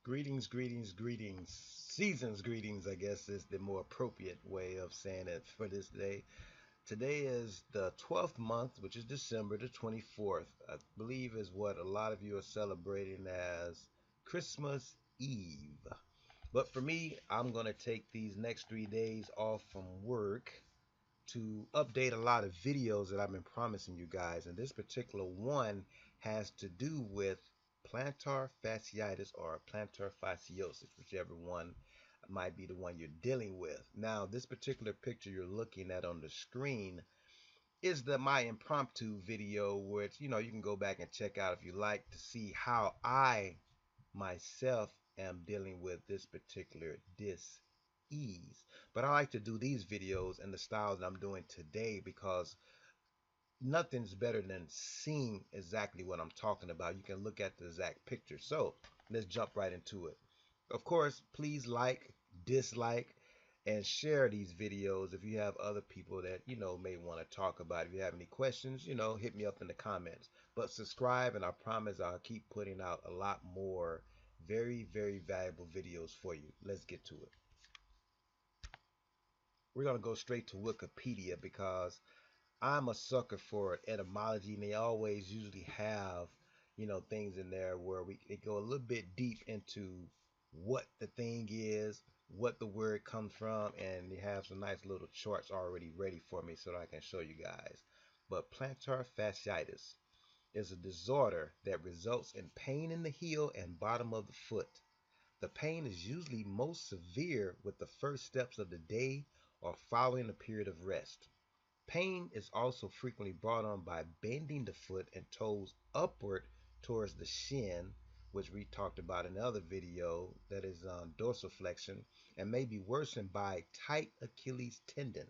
Greetings, greetings, greetings. Seasons greetings, I guess, is the more appropriate way of saying it for this day. Today is the 12th month, which is December the 24th. I believe is what a lot of you are celebrating as Christmas Eve. But for me, I'm going to take these next 3 days off from work to update a lot of videos that I've been promising you guys. And this particular one has to do with plantar fasciitis or plantar fasciosis, whichever one might be the one you're dealing with. Now, this particular picture you're looking at on the screen is the my impromptu video, which you can go back and check out if you like to see how I myself am dealing with this particular dis-ease. But I like to do these videos in the style that I'm doing today because nothing's better than seeing exactly what I'm talking about. You can look at the exact picture. So let's jump right into it. Of course, please like, dislike, and share these videos if you have other people that may want to talk about. If you have any questions, hit me up in the comments. But subscribe, and I promise I'll keep putting out a lot more very, very valuable videos for you. Let's get to it. We're gonna go straight to Wikipedia because I'm a sucker for etymology, and they always usually have, things in there where they go a little bit deep into what the thing is, what the word comes from, and they have some nice little charts already ready for me so that I can show you guys. But plantar fasciitis is a disorder that results in pain in the heel and bottom of the foot. The pain is usually most severe with the first steps of the day or following a period of rest. Pain is also frequently brought on by bending the foot and toes upward towards the shin, which we talked about in another video, that is dorsiflexion, and may be worsened by tight Achilles tendon.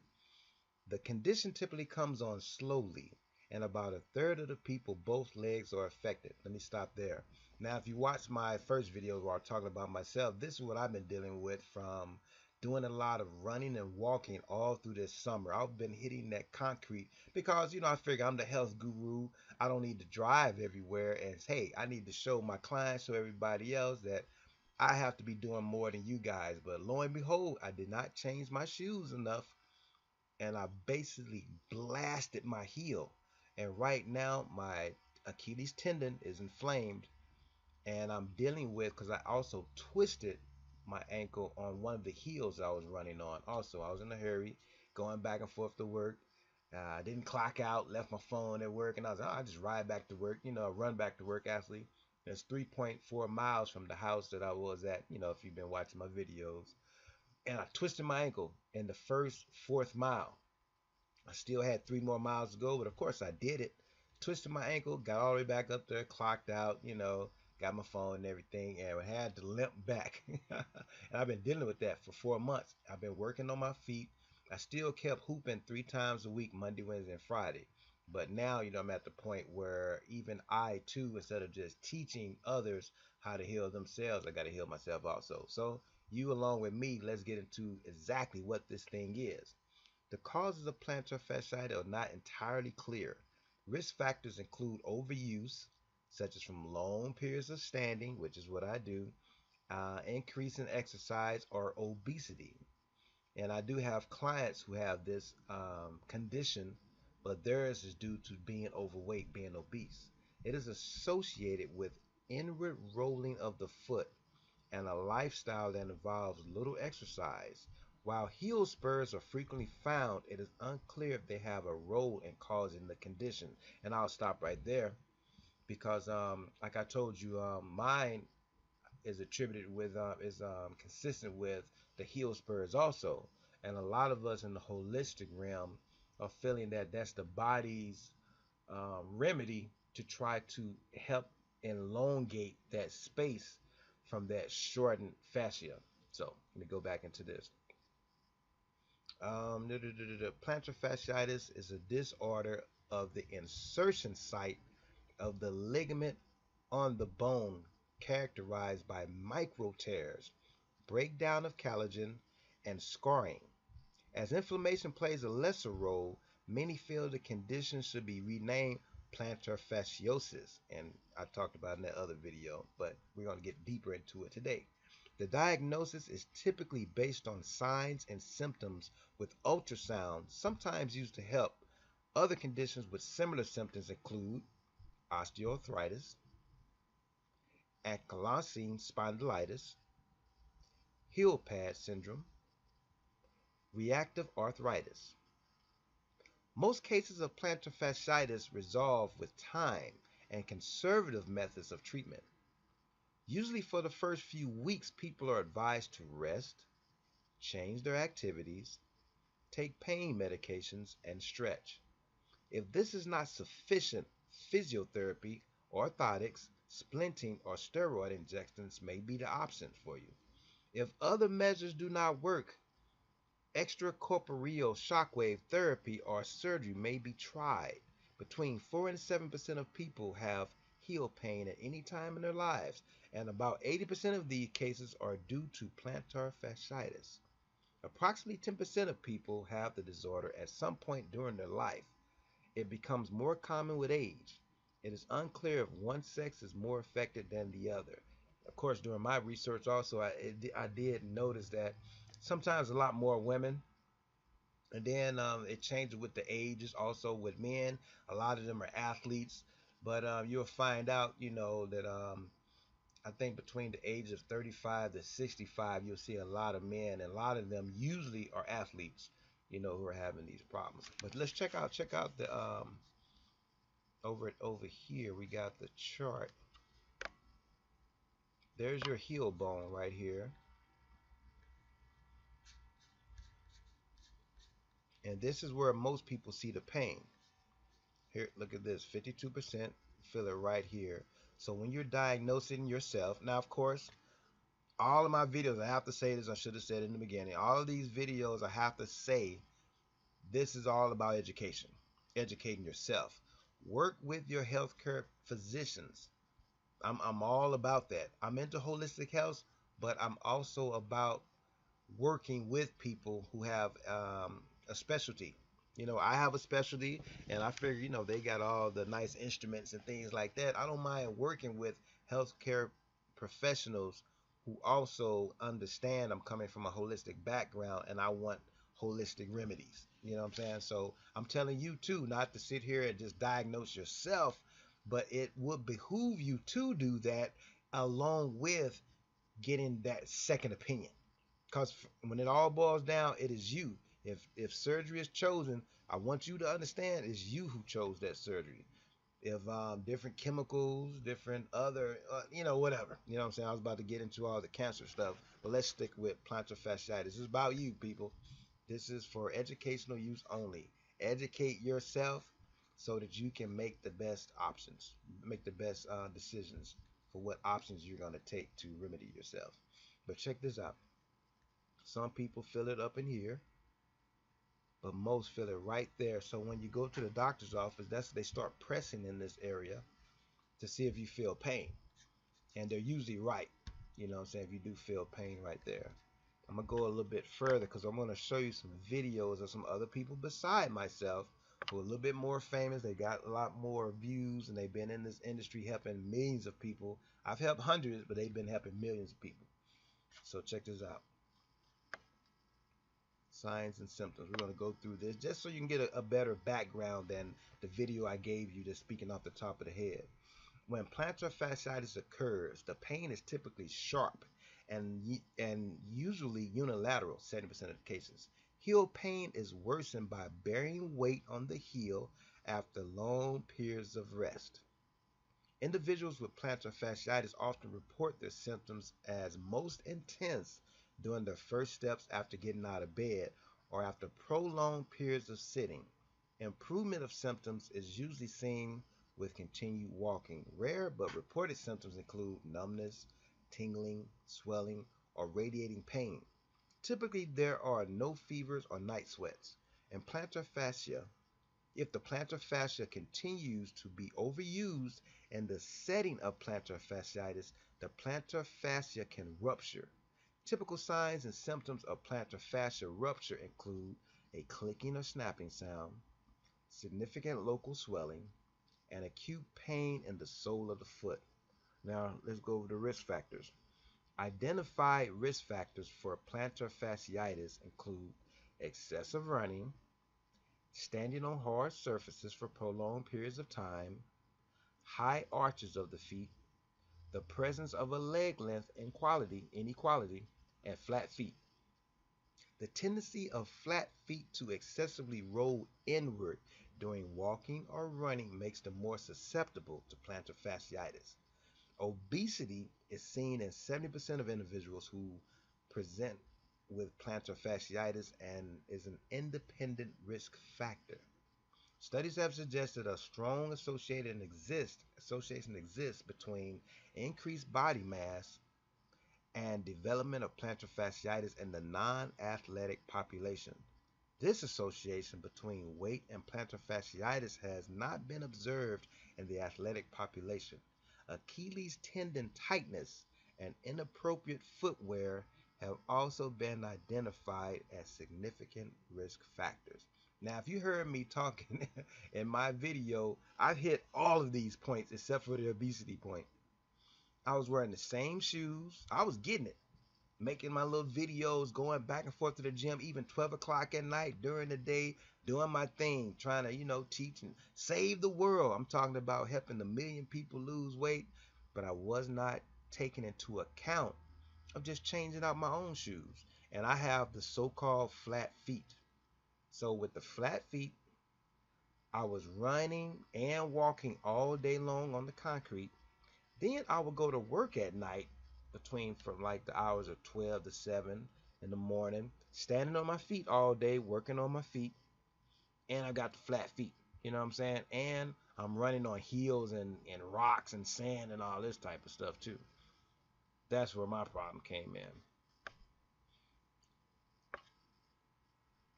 The condition typically comes on slowly, and about a third of the people, both legs are affected. Let me stop there. Now, if you watch my first video where I talked about myself, this is what I've been dealing with from doing a lot of running and walking all through this summer. I've been hitting that concrete because, I figure I'm the health guru. I don't need to drive everywhere. And hey, I need to show my clients, show everybody else that I have to be doing more than you guys. But lo and behold, I did not change my shoes enough, and I basically blasted my heel. And right now, my Achilles tendon is inflamed, and I'm dealing with because I also twisted my ankle on one of the heels I was running on. Also, I was in a hurry, going back and forth to work. I didn't clock out, left my phone at work, and I was like, oh, I just ride back to work, run back to work actually. It's 3.4 miles from the house that I was at, if you've been watching my videos. And I twisted my ankle in the first fourth mile. I still had 3 more miles to go, but of course I did it. Twisted my ankle, got all the way back up there, clocked out, got my phone and everything, and I had to limp back. And I've been dealing with that for 4 months. I've been working on my feet. I still kept hooping 3 times a week, Monday, Wednesday, and Friday. But now, I'm at the point where even I too, instead of just teaching others how to heal themselves, I got to heal myself also. So you along with me, let's get into exactly what this thing is. The causes of plantar fasciitis are not entirely clear. Risk factors include overuse, such as from long periods of standing, which is what I do, increase in exercise, or obesity. And I do have clients who have this condition, but theirs is due to being overweight, being obese. It is associated with inward rolling of the foot and a lifestyle that involves little exercise. While heel spurs are frequently found, it is unclear if they have a role in causing the condition. And I'll stop right there because, like I told you, mine is attributed with is consistent with the heel spurs also. And a lot of us in the holistic realm are feeling that that's the body's remedy to try to help elongate that space from that shortened fascia. So let me go back into this. Plantar fasciitis is a disorder of the insertion site of the ligament on the bone, characterized by micro tears, breakdown of collagen, and scarring. As inflammation plays a lesser role, many feel the condition should be renamed plantar fasciosis, and I talked about it in that other video, but we're going to get deeper into it today. The diagnosis is typically based on signs and symptoms with ultrasound, sometimes used to help. Other conditions with similar symptoms include osteoarthritis, ankylosing spondylitis, heel pad syndrome, reactive arthritis. Most cases of plantar fasciitis resolve with time and conservative methods of treatment. Usually for the first few weeks, people are advised to rest, change their activities, take pain medications, and stretch. If this is not sufficient, physiotherapy, orthotics, splinting, or steroid injections may be the option for you. If other measures do not work, extracorporeal shockwave therapy or surgery may be tried. Between 4 and 7% of people have heel pain at any time in their lives, and about 80% of these cases are due to plantar fasciitis. Approximately 10% of people have the disorder at some point during their life. It becomes more common with age. It is unclear if one sex is more affected than the other. Of course, during my research also, I did notice that sometimes a lot more women, and then it changes with the ages also with men. A lot of them are athletes, but you'll find out, that I think between the age of 35 to 65, you'll see a lot of men, and a lot of them usually are athletes, who are having these problems. But let's check out the over here. We got the chart. There's your heel bone right here, and this is where most people see the pain. Here, look at this, 52% feel it right here. So when you're diagnosing yourself, now of course, all of my videos, I have to say this, I should have said it in the beginning, all of these videos I have to say, this is all about education, educating yourself. Work with your healthcare physicians. I'm all about that. I'm into holistic health, but I'm also about working with people who have a specialty. I have a specialty, and I figure, they got all the nice instruments and things like that. I don't mind working with healthcare professionals who also understand I'm coming from a holistic background and I want holistic remedies. You know what I'm saying? So I'm telling you too, not to sit here and just diagnose yourself, but it would behoove you to do that along with getting that second opinion. Because when it all boils down, it is you. If surgery is chosen, I want you to understand it's you who chose that surgery. If different chemicals, different other, whatever. You know what I'm saying? I was about to get into all the cancer stuff, but let's stick with plantar fasciitis. This is about you, people. This is for educational use only. Educate yourself so that you can make the best options, make the best decisions for what options you're going to take to remedy yourself. But check this out. Some people feel it up in here, but most feel it right there. So when you go to the doctor's office, they start pressing in this area to see if you feel pain. And they're usually right. You know what I'm saying? If you do feel pain right there. I'm going to go a little bit further because I'm going to show you some videos of some other people beside myself who are a little bit more famous. They got a lot more views and they've been in this industry helping millions of people. I've helped hundreds, but they've been helping millions of people. So check this out. Signs and symptoms. We're going to go through this just so you can get a better background than the video I gave you that's speaking off the top of the head. When plantar fasciitis occurs, the pain is typically sharp and usually unilateral, 70% of the cases. Heel pain is worsened by bearing weight on the heel after long periods of rest. Individuals with plantar fasciitis often report their symptoms as most intense during their first steps after getting out of bed or after prolonged periods of sitting. Improvement of symptoms is usually seen with continued walking. Rare but reported symptoms include numbness, tingling, swelling, or radiating pain. Typically, there are no fevers or night sweats. In plantar fascia, if the plantar fascia continues to be overused in the setting of plantar fasciitis, the plantar fascia can rupture. Typical signs and symptoms of plantar fascia rupture include a clicking or snapping sound, significant local swelling, and acute pain in the sole of the foot. Now, let's go over the risk factors. Identified risk factors for plantar fasciitis include excessive running, standing on hard surfaces for prolonged periods of time, high arches of the feet, the presence of a leg length inequality, and flat feet. The tendency of flat feet to excessively roll inward during walking or running makes them more susceptible to plantar fasciitis. Obesity is seen in 70% of individuals who present with plantar fasciitis and is an independent risk factor. Studies have suggested a strong association exists between increased body mass and development of plantar fasciitis in the non-athletic population. This association between weight and plantar fasciitis has not been observed in the athletic population. Achilles tendon tightness and inappropriate footwear have also been identified as significant risk factors. Now, if you heard me talking in my video, I've hit all of these points except for the obesity point. I was wearing the same shoes. I was getting it, making my little videos, going back and forth to the gym, even 12 o'clock at night during the day, doing my thing, trying to, teach and save the world. I'm talking about helping a million people lose weight, but I was not taking into account of just changing out my own shoes. And I have the so-called flat feet. So with the flat feet, I was running and walking all day long on the concrete. Then I would go to work at night between from like the hours of 12 to 7 in the morning, standing on my feet all day, working on my feet, and I got the flat feet. You know what I'm saying? And I'm running on hills and rocks and sand and all this type of stuff too. That's where my problem came in.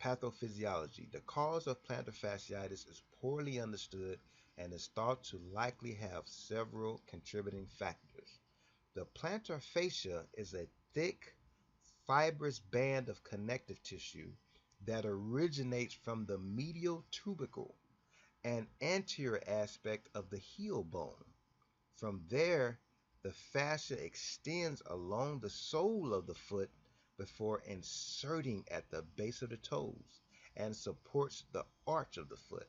Pathophysiology. The cause of plantar fasciitis is poorly understood and is thought to likely have several contributing factors. The plantar fascia is a thick, fibrous band of connective tissue that originates from the medial tubercle, an anterior aspect of the heel bone. From there, the fascia extends along the sole of the foot before inserting at the base of the toes and supports the arch of the foot.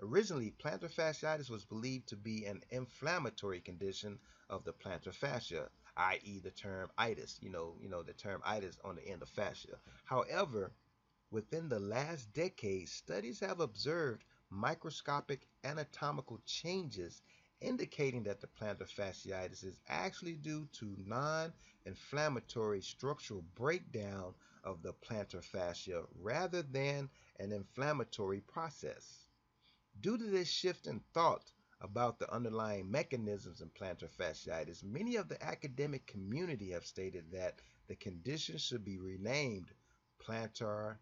Originally, plantar fasciitis was believed to be an inflammatory condition of the plantar fascia, i.e. the term itis, the term itis on the end of fascia. However, within the last decade, studies have observed microscopic anatomical changes indicating that the plantar fasciitis is actually due to non-inflammatory structural breakdown of the plantar fascia rather than an inflammatory process. Due to this shift in thought about the underlying mechanisms in plantar fasciitis, many of the academic community have stated that the condition should be renamed plantar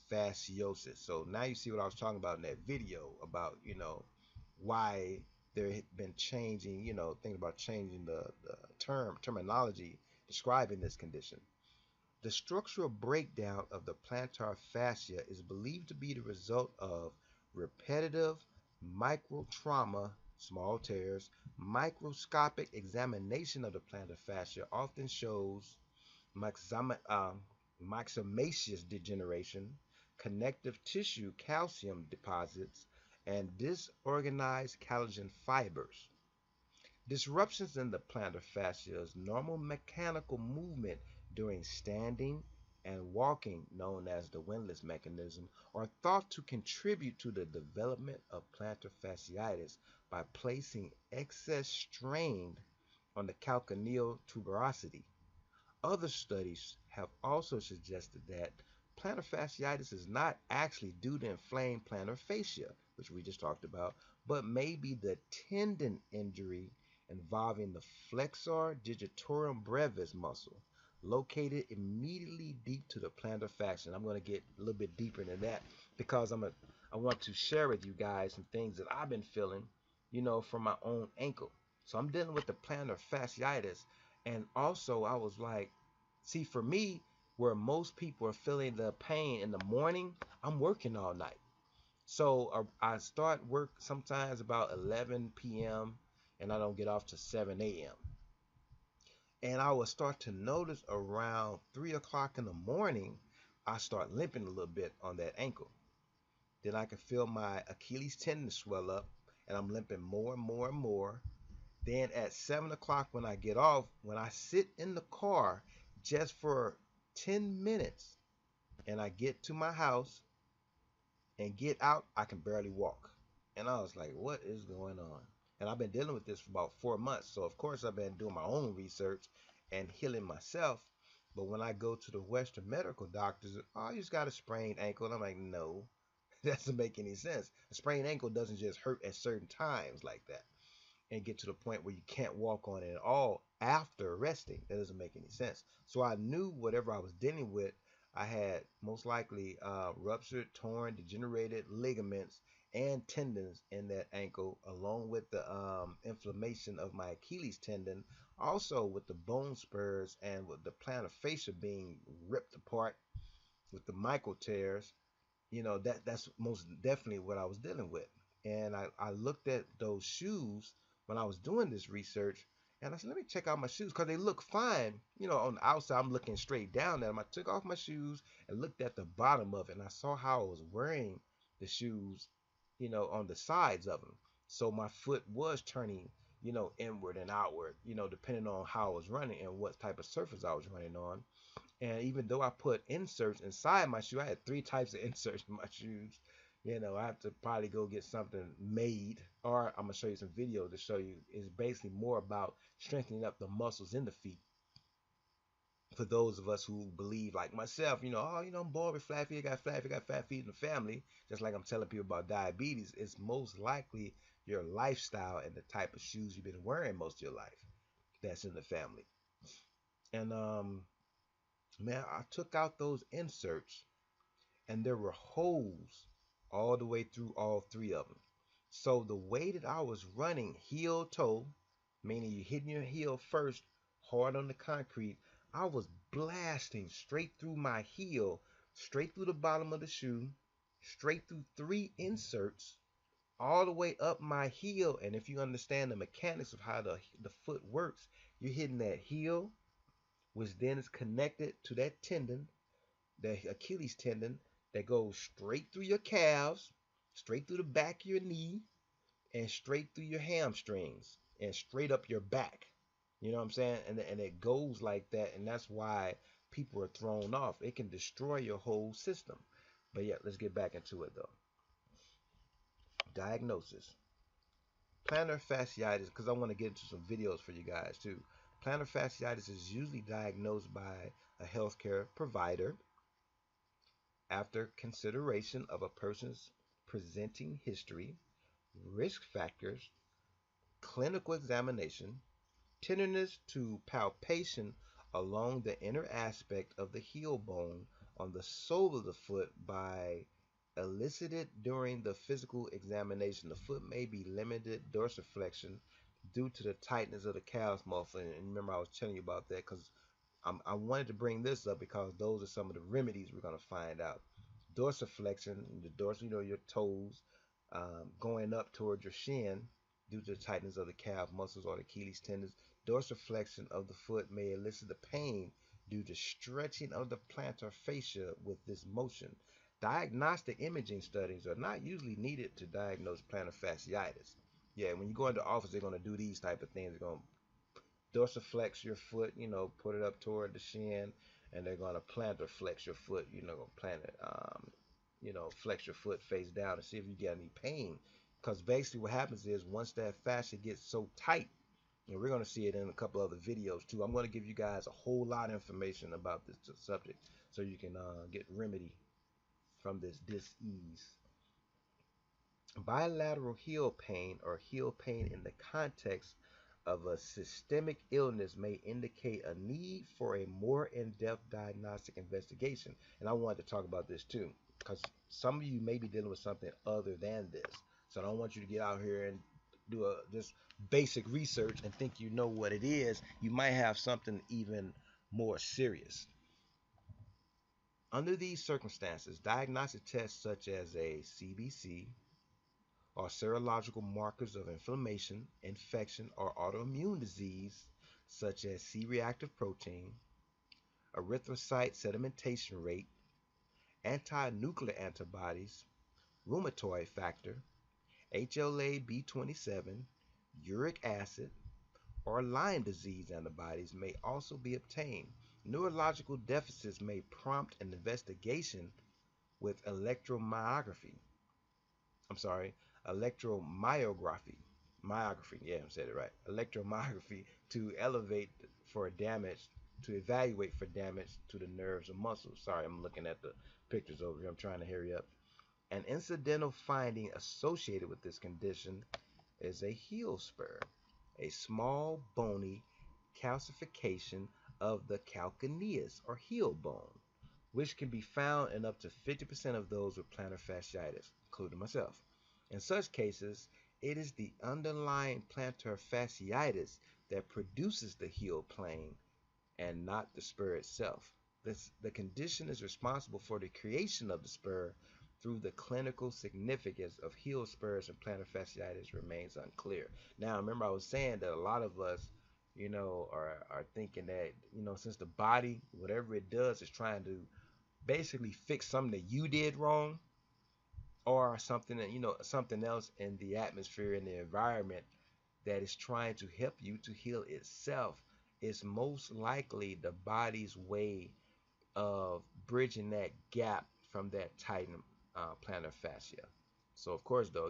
fasciosis. So now you see what I was talking about in that video about, why there had been changing, thinking about changing the terminology describing this condition. The structural breakdown of the plantar fascia is believed to be the result of repetitive microtrauma, small tears. Microscopic examination of the plantar fascia often shows myxomatous degeneration, connective tissue calcium deposits, and disorganized collagen fibers. Disruptions in the plantar fascia's normal mechanical movement during standing and walking, known as the windlass mechanism, are thought to contribute to the development of plantar fasciitis by placing excess strain on the calcaneal tuberosity. Other studies have also suggested that plantar fasciitis is not actually due to inflamed plantar fascia, which we just talked about, but may be the tendon injury involving the flexor digitorum brevis muscle, located immediately deep to the plantar fascia. And I'm going to get a little bit deeper into that because I want to share with you guys some things that I've been feeling, from my own ankle. So I'm dealing with the plantar fasciitis, and also I was like, see, for me, where most people are feeling the pain in the morning, I'm working all night. So I start work sometimes about 11 p.m. and I don't get off to 7 a.m. And I will start to notice around 3 o'clock in the morning, I start limping a little bit on that ankle. Then I can feel my Achilles tendon swell up, and I'm limping more and more and more. Then at 7 o'clock when I get off, when I sit in the car just for 10 minutes and I get to my house and get out, I can barely walk. And I was like, what is going on? And I've been dealing with this for about 4 months. So, of course, I've been doing my own research and healing myself. But when I go to the Western medical doctors, oh, you just got a sprained ankle. And I'm like, no, that doesn't make any sense. A sprained ankle doesn't just hurt at certain times like that and get to the point where you can't walk on it at all after resting. That doesn't make any sense. So I knew whatever I was dealing with, I had most likely ruptured, torn, degenerated ligaments and tendons in that ankle, along with the inflammation of my Achilles tendon, also with the bone spurs and with the plantar fascia being ripped apart with the micro tears. That's most definitely what I was dealing with. And I looked at those shoes when I was doing this research, and I said, let me check out my shoes because they look fine. On the outside, I'm looking straight down at them. I took off my shoes and looked at the bottom of it, and I saw how I was wearing the shoes, on the sides of them. So my foot was turning, inward and outward, depending on how I was running and what type of surface I was running on. And even though I put inserts inside my shoe, I had three types of inserts in my shoes. I have to probably go get something made, or I'm gonna show you some videos to show you. It's basically more about strengthening up the muscles in the feet. For those of us who believe, like myself, I'm born with flat feet, got fat feet in the family. Just like I'm telling people about diabetes, it's most likely your lifestyle and the type of shoes you've been wearing most of your life that's in the family. And man, I took out those inserts and there were holes all the way through all three of them. So the way that I was running heel toe, meaning you hitting your heel first hard on the concrete, I was blasting straight through my heel, straight through the bottom of the shoe, straight through three inserts, all the way up my heel. And if you understand the mechanics of how the foot works, you're hitting that heel, which then is connected to that tendon, the Achilles tendon, that goes straight through your calves, straight through the back of your knee, and straight through your hamstrings, and straight up your back. You know what I'm saying? And it goes like that, and that's why people are thrown off. It can destroy your whole system. But yeah, let's get back into it though. Diagnosis. Plantar fasciitis, because I want to get into some videos for you guys too. Plantar fasciitis is usually diagnosed by a healthcare provider after consideration of a person's presenting history, risk factors, clinical examination, tenderness to palpation along the inner aspect of the heel bone on the sole of the foot by elicited during the physical examination. The foot may be limited dorsiflexion due to the tightness of the calf muscle. And remember, I was telling you about that because I wanted to bring this up because those are some of the remedies we're going to find out. Dorsiflexion, the dorsal, your toes going up towards your shin due to the tightness of the calf muscles or the Achilles tendons. Dorsiflexion of the foot may elicit the pain due to stretching of the plantar fascia with this motion. Diagnostic imaging studies are not usually needed to diagnose plantar fasciitis. Yeah, when you go into office, they're going to do these type of things. They're going to dorsiflex your foot, put it up toward the shin, and they're gonna plantar flex your foot, plant it, flex your foot face down and see if you get any pain. Because basically what happens is once that fascia gets so tight, and we're gonna see it in a couple other videos too. I'm gonna give you guys a whole lot of information about this subject so you can get remedy from this dis-ease. Bilateral heel pain or heel pain in the context of a systemic illness may indicate a need for a more in-depth diagnostic investigation. And I wanted to talk about this too, because some of you may be dealing with something other than this. So I don't want you to get out here and do just basic research and think you know what it is. You might have something even more serious. Under these circumstances, diagnostic tests such as a CBC or serological markers of inflammation, infection, or autoimmune disease such as C-reactive protein, erythrocyte sedimentation rate, anti-nuclear antibodies, rheumatoid factor, HLA-B27, uric acid, or Lyme disease antibodies may also be obtained. Neurological deficits may prompt an investigation with electromyography. I'm sorry, electromyography. Myography, yeah, I said it right. Electromyography to elevate for damage, to evaluate for damage to the nerves or muscles. Sorry, I'm looking at the pictures over here. I'm trying to hurry up. An incidental finding associated with this condition is a heel spur, a small bony calcification of the calcaneus or heel bone, which can be found in up to 50% of those with plantar fasciitis, including myself. In such cases, it is the underlying plantar fasciitis that produces the heel plane and not the spur itself. The condition is responsible for the creation of the spur through the clinical significance of heel spurs and plantar fasciitis remains unclear. Now, remember I was saying that a lot of us, are thinking that, since the body, whatever it does, is trying to basically fix something that you did wrong or something that, something else in the atmosphere and the environment that is trying to help you to heal itself, is most likely the body's way of bridging that gap from that tightened plantar fascia. So of course, though,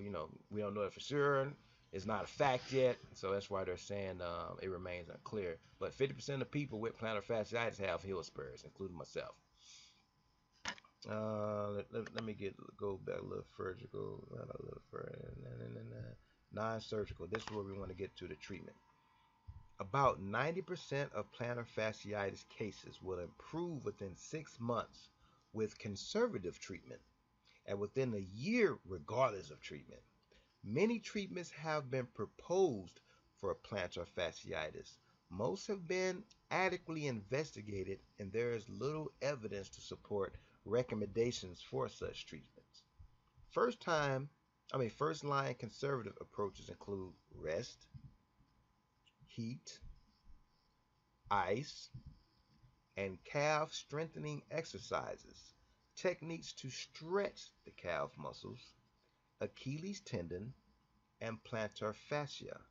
we don't know it for sure. It's not a fact yet, so that's why they're saying it remains unclear. But 50% of people with plantar fasciitis have heel spurs, including myself. Let me go back a little further. Go a little further. Non-surgical. This is where we want to get to the treatment. About 90% of plantar fasciitis cases will improve within 6 months with conservative treatment and within a year regardless of treatment. Many treatments have been proposed for plantar fasciitis. Most have been adequately investigated, and there is little evidence to support recommendations for such treatments. First line conservative approaches include rest, heat, ice, and calf strengthening exercises, techniques to stretch the calf muscles, Achilles tendon, and plantar fascia,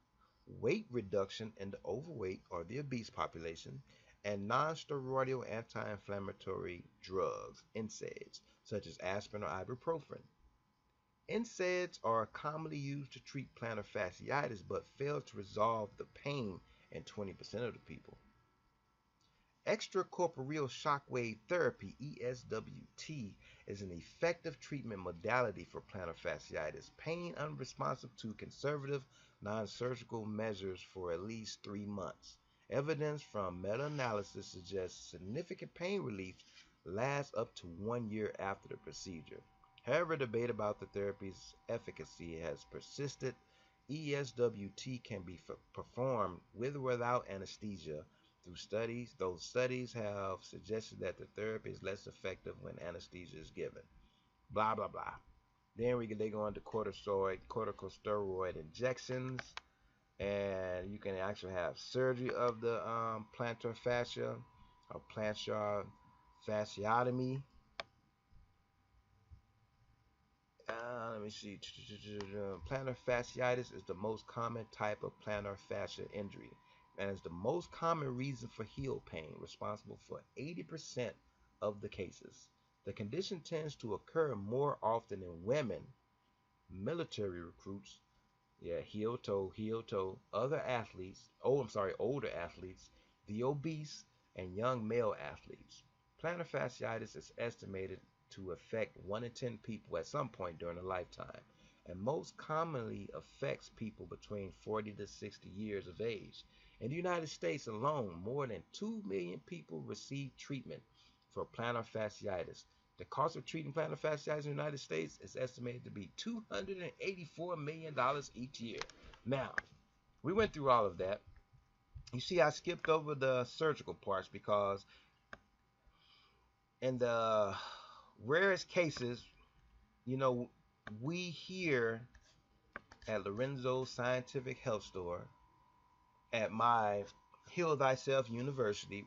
weight reduction in the overweight or the obese population, and non-steroidal anti-inflammatory drugs, NSAIDs, such as aspirin or ibuprofen. NSAIDs are commonly used to treat plantar fasciitis but fail to resolve the pain in 20% of the people. Extracorporeal shockwave therapy, ESWT, is an effective treatment modality for plantar fasciitis, pain unresponsive to conservative, non-surgical measures for at least 3 months. Evidence from meta-analysis suggests significant pain relief lasts up to 1 year after the procedure. However, debate about the therapy's efficacy has persisted. ESWT can be performed with or without anesthesia through studies. Those studies have suggested that the therapy is less effective when anesthesia is given. Blah blah blah. Then they go into corticosteroid injections, and you can actually have surgery of the plantar fascia or plantar fasciotomy. Let me see. Plantar fasciitis is the most common type of plantar fascia injury and is the most common reason for heel pain, responsible for 80% of the cases. The condition tends to occur more often in women, military recruits, heel toe, other athletes, older athletes, the obese, and young male athletes. Plantar fasciitis is estimated to affect 1 in 10 people at some point during a lifetime, and most commonly affects people between 40 to 60 years of age. In the United States alone, more than 2 million people receive treatment for plantar fasciitis. The cost of treating plantar fasciitis in the United States is estimated to be $284 million each year. Now, we went through all of that. You see, I skipped over the surgical parts because in the rarest cases, you know, we here at Lorenzo's Scientific Health Store, at my Heal Thyself University,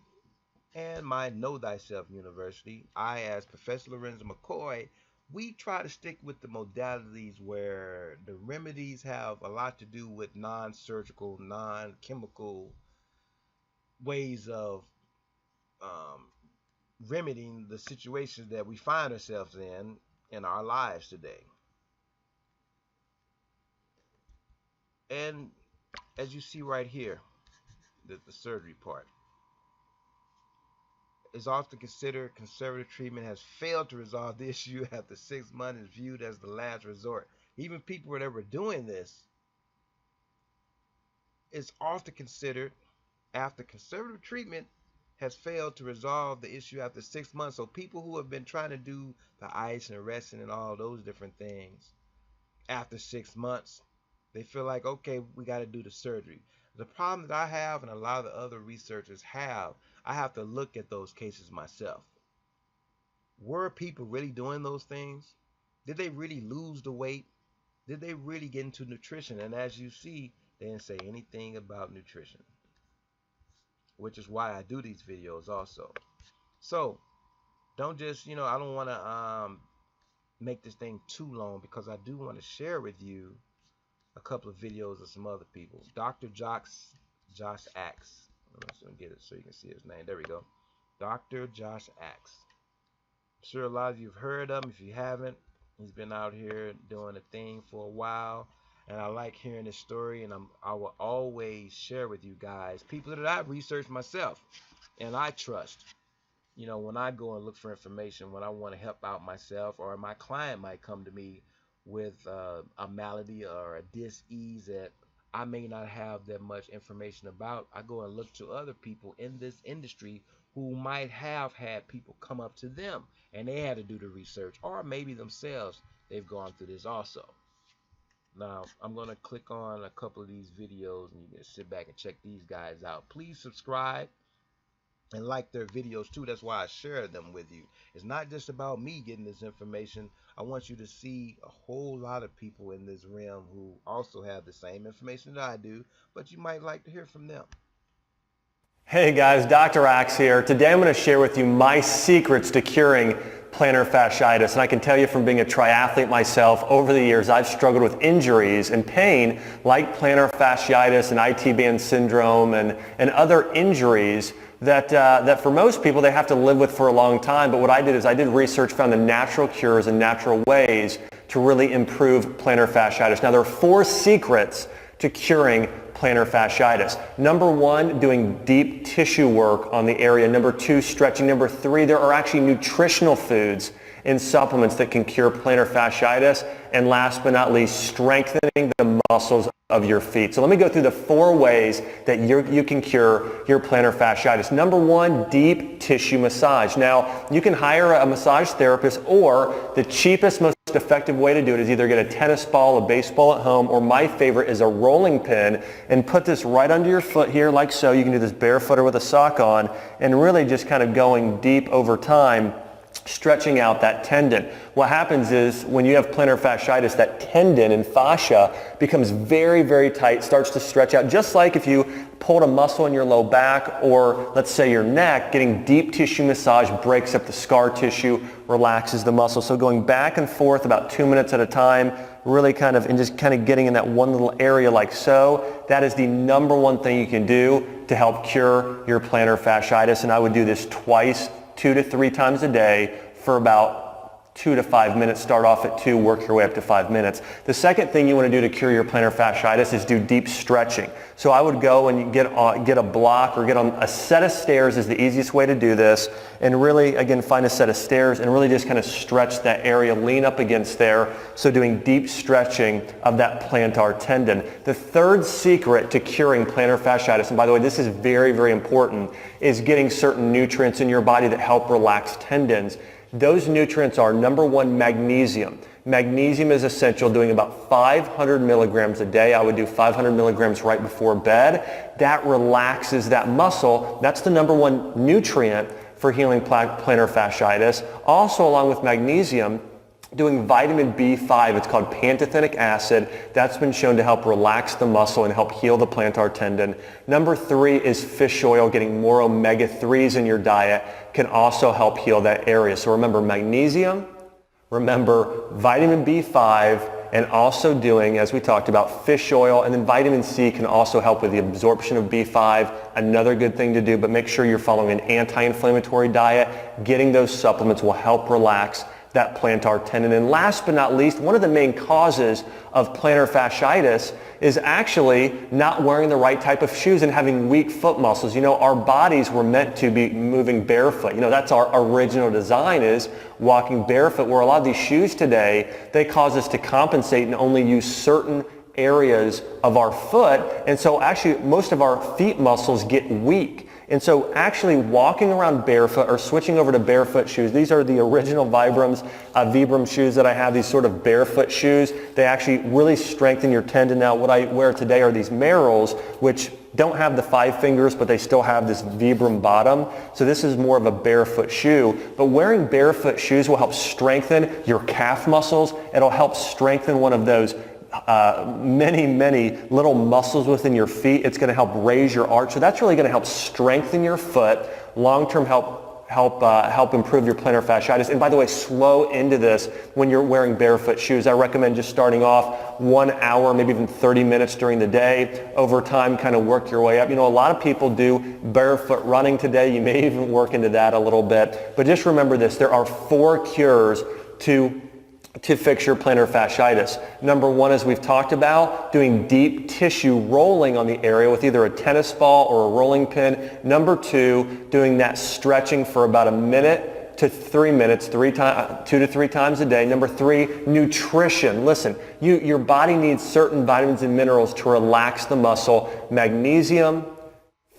and my Know Thyself University, I, as Professor Lorenzo McCoy, we try to stick with the modalities where the remedies have a lot to do with non-surgical, non-chemical ways of um, remedying the situations that we find ourselves in our lives today. And as you see right here, the surgery part is often considered conservative treatment has failed to resolve the issue after 6 months is viewed as the last resort. Even people that were doing this is often considered after conservative treatment has failed to resolve the issue after 6 months. So people who have been trying to do the ice and resting and all those different things after 6 months, they feel like, okay, we got to do the surgery. The problem that I have and a lot of the other researchers have, I have to look at those cases myself. Were people really doing those things? Did they really lose the weight? Did they really get into nutrition? And as you see, they didn't say anything about nutrition, which is why I do these videos also. So don't just, I don't want to make this thing too long, because I do want to share with you a couple of videos of some other people. Dr. Josh Axe. I'm just going to get it so you can see his name. There we go. Dr. Josh Axe. I'm sure a lot of you have heard of him. If you haven't, he's been out here doing a thing for a while. And I like hearing his story, and I will always share with you guys people that I've researched myself and I trust. When I go and look for information, when I want to help out myself, or my client might come to me with a malady or a dis-ease that I may not have that much information about, I go and look to other people in this industry who might have had people come up to them and they had to do the research, or maybe themselves, they've gone through this also. Now, I'm going to click on a couple of these videos and you can sit back and check these guys out. Please subscribe and like their videos too. That's why I share them with you. It's not just about me getting this information. I want you to see a whole lot of people in this realm who also have the same information that I do, but you might like to hear from them. Hey guys, Dr. Axe here. Today I'm going to share with you my secrets to curing plantar fasciitis. And I can tell you from being a triathlete myself, over the years I've struggled with injuries and pain like plantar fasciitis and IT band syndrome and other injuries that for most people they have to live with for a long time. But what I did is I did research, found the natural cures and natural ways to really improve plantar fasciitis. Now there are 4 secrets to curing plantar fasciitis. Number 1, doing deep tissue work on the area. Number 2, stretching. Number 3, there are actually nutritional foods and supplements that can cure plantar fasciitis. And last but not least, strengthening the muscles of your feet. So let me go through the 4 ways that you can cure your plantar fasciitis. Number 1, deep tissue massage. Now, you can hire a massage therapist, or the cheapest, most effective way to do it is either get a tennis ball, a baseball at home, or my favorite is a rolling pin, and put this right under your foot here like so. You can do this barefoot or with a sock on, and really just kind of going deep over time, stretching out that tendon. What happens is when you have plantar fasciitis, that tendon and fascia becomes very, very tight, starts to stretch out, just like if you pulled a muscle in your low back or let's say your neck. Getting deep tissue massage breaks up the scar tissue, relaxes the muscle. So going back and forth about 2 minutes at a time, really just getting in that one little area like so. That is the number 1 thing you can do to help cure your plantar fasciitis. And I would do this twice, 2 to 3 times a day for about 2 to 5 minutes. Start off at 2, work your way up to 5 minutes. The second thing you want to do to cure your plantar fasciitis is do deep stretching. So I would go and get a block or get on a set of stairs is the easiest way to do this, and really again find a set of stairs and really just kind of stretch that area, lean up against there. So doing deep stretching of that plantar tendon. The third secret to curing plantar fasciitis, and by the way this is very, very important, is getting certain nutrients in your body that help relax tendons. Those nutrients are, number 1, magnesium. Magnesium is essential, doing about 500 milligrams a day. I would do 500 milligrams right before bed. That relaxes that muscle. That's the number 1 nutrient for healing plantar fasciitis. Also, along with magnesium, doing vitamin B5, it's called pantothenic acid. That's been shown to help relax the muscle and help heal the plantar tendon. Number 3 is fish oil. Getting more omega-3s in your diet can also help heal that area. So remember magnesium, remember vitamin B5, and also doing, as we talked about, fish oil. And then vitamin C can also help with the absorption of B5, another good thing to do, but make sure you're following an anti-inflammatory diet. Getting those supplements will help relax that plantar tendon. And last but not least, one of the main causes of plantar fasciitis is actually not wearing the right type of shoes and having weak foot muscles. You know, our bodies were meant to be moving barefoot. You know, that's our original design, is walking barefoot, where a lot of these shoes today, they cause us to compensate and only use certain areas of our foot. And so actually most of our feet muscles get weak. And so actually walking around barefoot or switching over to barefoot shoes, these are the original Vibram shoes that I have, these sort of barefoot shoes. They actually really strengthen your tendon. Now what I wear today are these Merrells, which don't have the 5 fingers, but they still have this Vibram bottom. So this is more of a barefoot shoe. But wearing barefoot shoes will help strengthen your calf muscles. It'll help strengthen one of those many little muscles within your feet. It's going to help raise your arch. So that's really going to help strengthen your foot, long-term help improve your plantar fasciitis. And by the way, slow into this when you're wearing barefoot shoes. I recommend just starting off 1 hour, maybe even 30 minutes during the day. Over time, kind of work your way up. You know, a lot of people do barefoot running today. You may even work into that a little bit. But just remember this, there are 4 cures to fix your plantar fasciitis. Number 1, as we've talked about, doing deep tissue rolling on the area with either a tennis ball or a rolling pin. Number 2, doing that stretching for about a minute to 3 minutes, 2 to 3 times a day. Number 3, nutrition. Listen, your body needs certain vitamins and minerals to relax the muscle. Magnesium,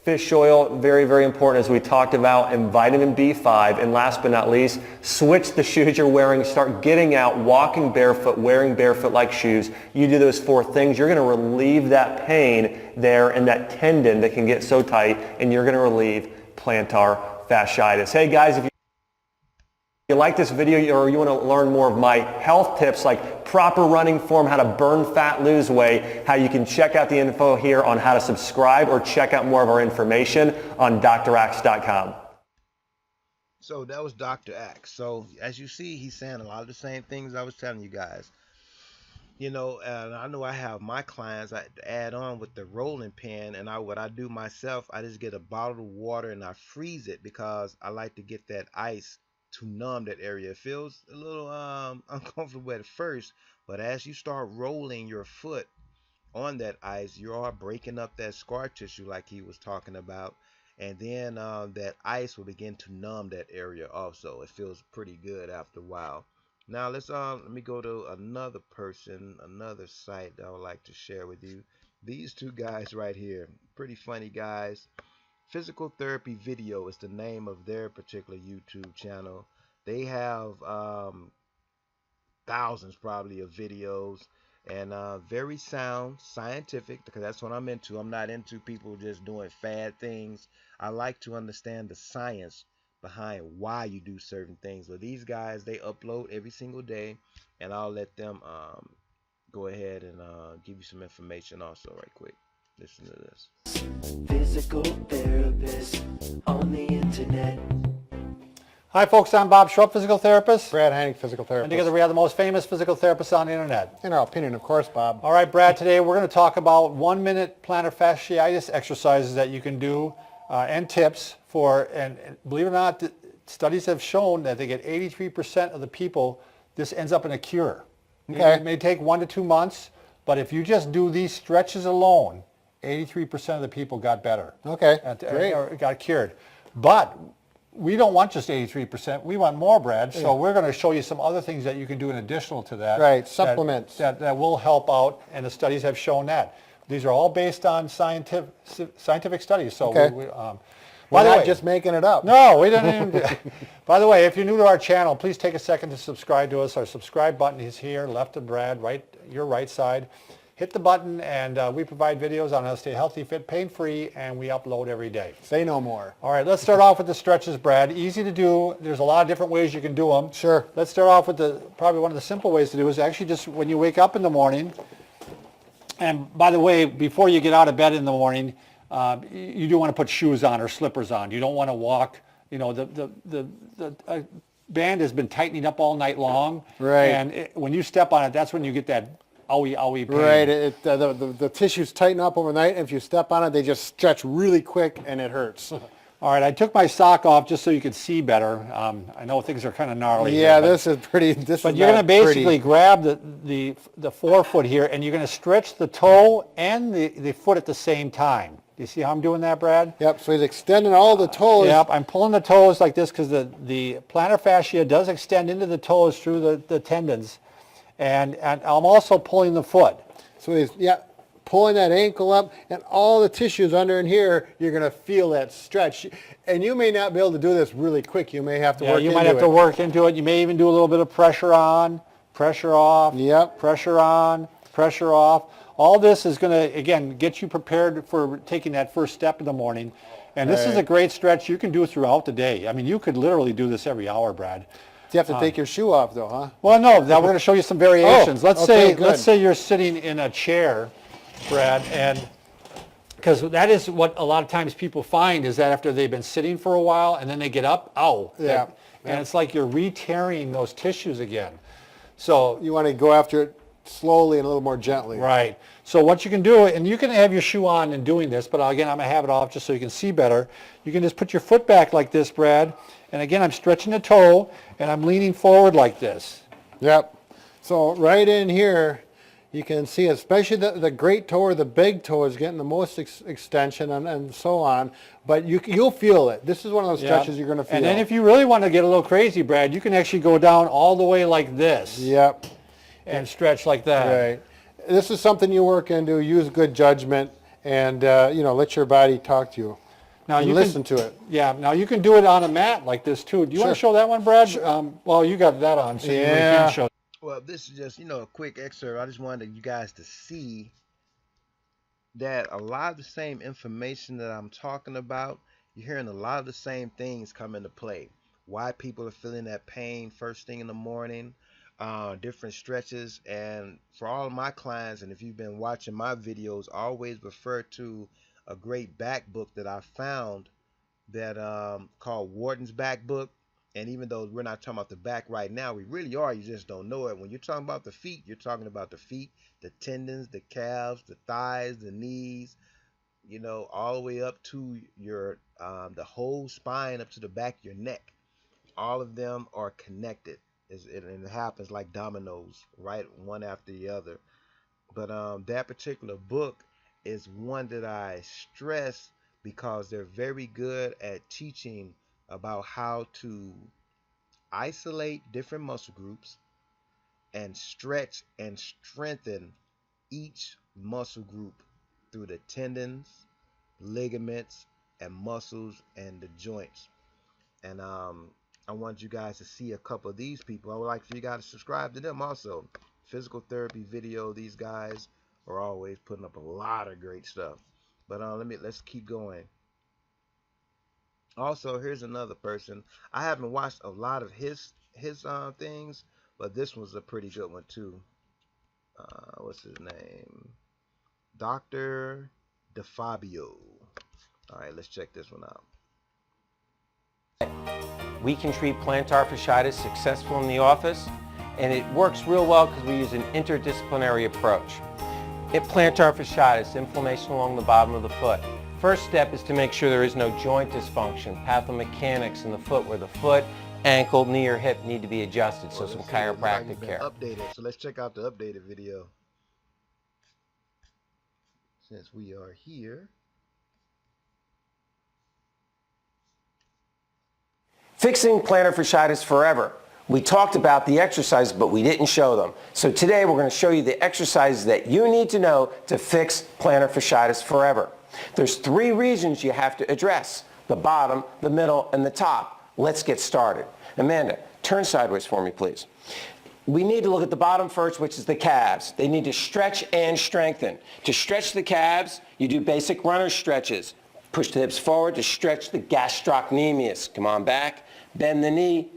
fish oil, very important, as we talked about, and vitamin B5. And last but not least, switch the shoes you're wearing. Start getting out, walking barefoot, wearing barefoot-like shoes. You do those 4 things, you're going to relieve that pain there and that tendon that can get so tight, and you're going to relieve plantar fasciitis. Hey guys, if you like this video or you want to learn more of my health tips like proper running form, how to burn fat, lose weight, how you can check out the info here on how to subscribe or check out more of our information on drax.com. So that was Dr. Axe. So as you see, he's saying a lot of the same things I was telling you guys. You know, and I know I have my clients, I add on with the rolling pin, and what I do myself, I just get a bottle of water and I freeze it because I like to get that ice to numb that area. It feels a little uncomfortable at first, but as you start rolling your foot on that ice, you are breaking up that scar tissue like he was talking about, and then that ice will begin to numb that area also. It feels pretty good after a while. Now let me go to another person, another site that I would like to share with you. These 2 guys right here, pretty funny guys. Physical Therapy Video is the name of their particular YouTube channel. They have thousands probably of videos, and very sound, scientific, because that's what I'm into. I'm not into people just doing fad things. I like to understand the science behind why you do certain things. But these guys, they upload every single day, and I'll let them go ahead and give you some information also right quick. Listen to this. Physical therapist on the internet. Hi folks, I'm Bob Schrupp, physical therapist. Brad Hank, physical therapist. And together we are the most famous physical therapists on the internet. In our opinion, of course, Bob. All right, Brad, today we're going to talk about 1-minute plantar fasciitis exercises that you can do and tips for, and believe it or not, studies have shown that they get 83% of the people, this ends up in a cure. Okay. It may take 1 to 2 months, but if you just do these stretches alone, 83% of the people got better. Okay, great. Or got cured. But we don't want just 83%. We want more, Brad. So we're going to show you some other things that you can do in additional to that. Right, supplements. That will help out, and the studies have shown that. These are all based on scientific studies. So okay. By the We're way, not just making it up. no, we didn't even By the way, if you're new to our channel, please take a second to subscribe to us. Our subscribe button is here, left of Brad, right, your right side. hit the button, and we provide videos on how to stay healthy, fit, pain-free, and we upload every day. Say no more. All right, let's start off with the stretches, Brad. Easy to do. There's a lot of different ways you can do them. Sure. Let's start off with probably one of the simple ways to do is actually just when you wake up in the morning. And by the way, before you get out of bed in the morning, you do want to put shoes on or slippers on. You don't want to walk. You know, the band has been tightening up all night long. Right. And when you step on it, that's when you get that owie pain. Right. The tissues tighten up overnight, and if you step on it, they just stretch really quick, and it hurts. All right, I took my sock off just so you could see better. I know things are kind of gnarly. Yeah, here, this is pretty. But you're going to basically grab the forefoot here, and you're going to stretch the toe and the foot at the same time. Do you see how I'm doing that, Brad? Yep. So he's extending all the toes. Yep, I'm pulling the toes like this because the plantar fascia does extend into the toes through the tendons, and I'm also pulling the foot. So he's pulling that ankle up, and all the tissues under in here, you're going to feel that stretch. And you may not be able to do this really quick. You may have to work into it. You might have to work into it. You may even do a little bit of pressure on, pressure off, Yep. pressure on, pressure off. All this is going to, again, get you prepared for taking that first step in the morning. And this is a great stretch you can do throughout the day. I mean, you could literally do this every hour, Brad. You have to take your shoe off, though, huh? Well, no, now we're going to show you some variations. Oh, okay, good. Let's say you're sitting in a chair, Brad, and because that is what a lot of times people find is that after they've been sitting for a while and then they get up, Yeah. and it's like you're re-tearing those tissues again. So You want to go after it slowly and a little more gently. right. So what you can do, and you can have your shoe on in doing this, but again, I'm going to have it off just so you can see better. You can just put your foot back like this, Brad, and again, I'm stretching the toe, and I'm leaning forward like this. Yep. So right in here, you can see, especially the great toe or the big toe is getting the most extension and so on. But you'll feel it. This is one of those stretches you're going to feel. And then if you really want to get a little crazy, Brad, you can actually go down all the way like this. Yep. And stretch like that. Right. This is something you work into. Use good judgment, and let your body talk to you. Now and listen to it. Yeah. Now you can do it on a mat like this too. Do you want to show that one, Brad? Well, you got that on, so you really can't show. Well, this is just, a quick excerpt. I just wanted you guys to see that a lot of the same information that I'm talking about, you're hearing a lot of the same things come into play. Why people are feeling that pain first thing in the morning, different stretches. And for all of my clients, and if you've been watching my videos, always refer to a great back book that I found that called Wharton's Back Book. And even though we're not talking about the back right now, we really are. You just don't know it. When you're talking about the feet, you're talking about the feet, the tendons, the calves, the thighs, the knees, all the way up to your the whole spine up to the back of your neck. All of them are connected. And it happens like dominoes, right? One after the other. But that particular book is one that I stress because they're very good at teaching about how to isolate different muscle groups and stretch and strengthen each muscle group through the tendons, ligaments, and muscles and the joints. And I want you guys to see a couple of these people. I would like for you guys to subscribe to them also. Physical therapy video. These guys are always putting up a lot of great stuff. But let's keep going. Also, here's another person. I haven't watched a lot of his things, but this one's a pretty good one too. What's his name? Dr. DeFabio. All right, let's check this one out. We can treat plantar fasciitis successfully in the office, and it works real well because we use an interdisciplinary approach. In plantar fasciitis, inflammation along the bottom of the foot. First step is to make sure there is no joint dysfunction, pathomechanics in the foot where the foot, ankle, knee, or hip need to be adjusted, so some chiropractic care. Updated. So let's check out the updated video. Since we are here. Fixing plantar fasciitis forever. We talked about the exercises, but we didn't show them. So today we're going to show you the exercises that you need to know to fix plantar fasciitis forever. There's 3 regions you have to address: the bottom, the middle, and the top. Let's get started. Amanda, turn sideways for me, please. We need to look at the bottom first, which is the calves. They need to stretch and strengthen. To stretch the calves, you do basic runner stretches. Push the hips forward to stretch the gastrocnemius. Come on back, bend the knee,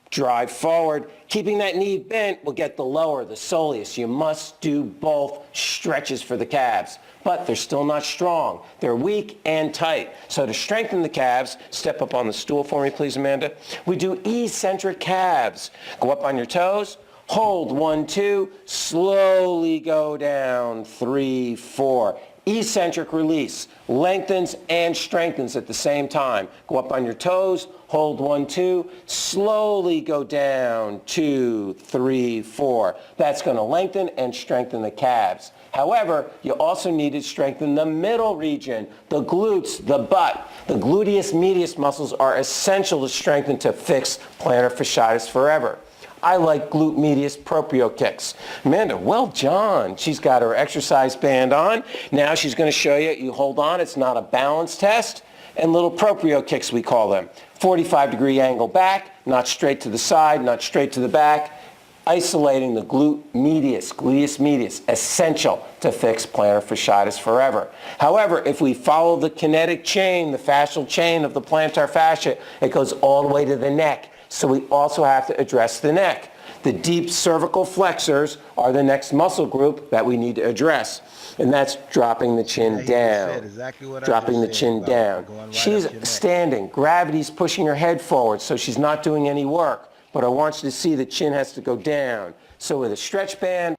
drive forward. Keeping that knee bent will get the lower, the soleus. You must do both stretches for the calves, but they're still not strong. They're weak and tight. So to strengthen the calves, step up on the stool for me, please, Amanda. We do eccentric calves. Go up on your toes. Hold, 1, 2, slowly go down, 3, 4. Eccentric release, lengthens and strengthens at the same time. Go up on your toes, hold, 1, 2, slowly go down, 2, 3, 4. That's going to lengthen and strengthen the calves. However, you also need to strengthen the middle region, the glutes, the butt. The gluteus medius muscles are essential to strengthen to fix plantar fasciitis forever. I like glute medius proprio kicks. Amanda, well done. She's got her exercise band on. Now she's going to show you, you hold on, it's not a balance test, and little proprio kicks we call them. 45-degree angle back, not straight to the side, not straight to the back, isolating the gluteus medius, essential to fix plantar fasciitis forever. However, if we follow the kinetic chain, the fascial chain of the plantar fascia, it goes all the way to the neck. So we also have to address the neck. The deep cervical flexors are the next muscle group that we need to address. And that's dropping the chin down. Exactly dropping the chin down. She's standing. Gravity's pushing her head forward, so she's not doing any work. But I want you to see the chin has to go down. So with a stretch band,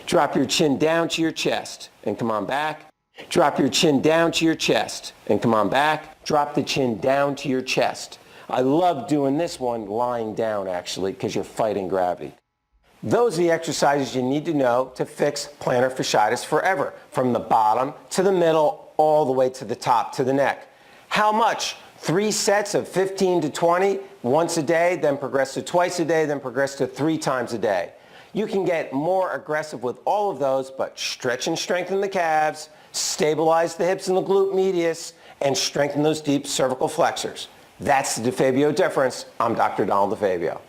drop your chin down to your chest and come on back. Drop your chin down to your chest and come on back. Drop the chin down to your chest. I love doing this one lying down, actually, because you're fighting gravity. Those are the exercises you need to know to fix plantar fasciitis forever, from the bottom to the middle, all the way to the top, to the neck. How much? 3 sets of 15 to 20, once a day, then progress to twice a day, then progress to 3 times a day. You can get more aggressive with all of those, but stretch and strengthen the calves, stabilize the hips and the glute medius, and strengthen those deep cervical flexors. That's the DeFabio difference. I'm Dr. Donald DeFabio.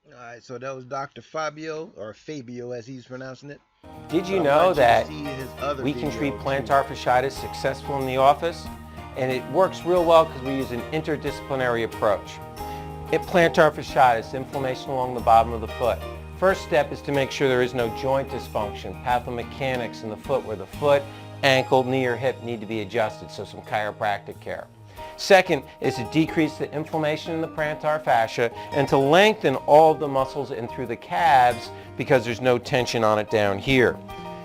All right, so that was Dr. Fabio, or Fabio as he's pronouncing it. Did you know that we can video treat plantar fasciitis successful in the office? And it works real well because we use an interdisciplinary approach. Plantar fasciitis, inflammation along the bottom of the foot. First step is to make sure there is no joint dysfunction, pathomechanics in the foot where the foot, ankle, knee, or hip need to be adjusted, so some chiropractic care. Second is to decrease the inflammation in the plantar fascia and to lengthen all of the muscles in through the calves because there's no tension on it down here.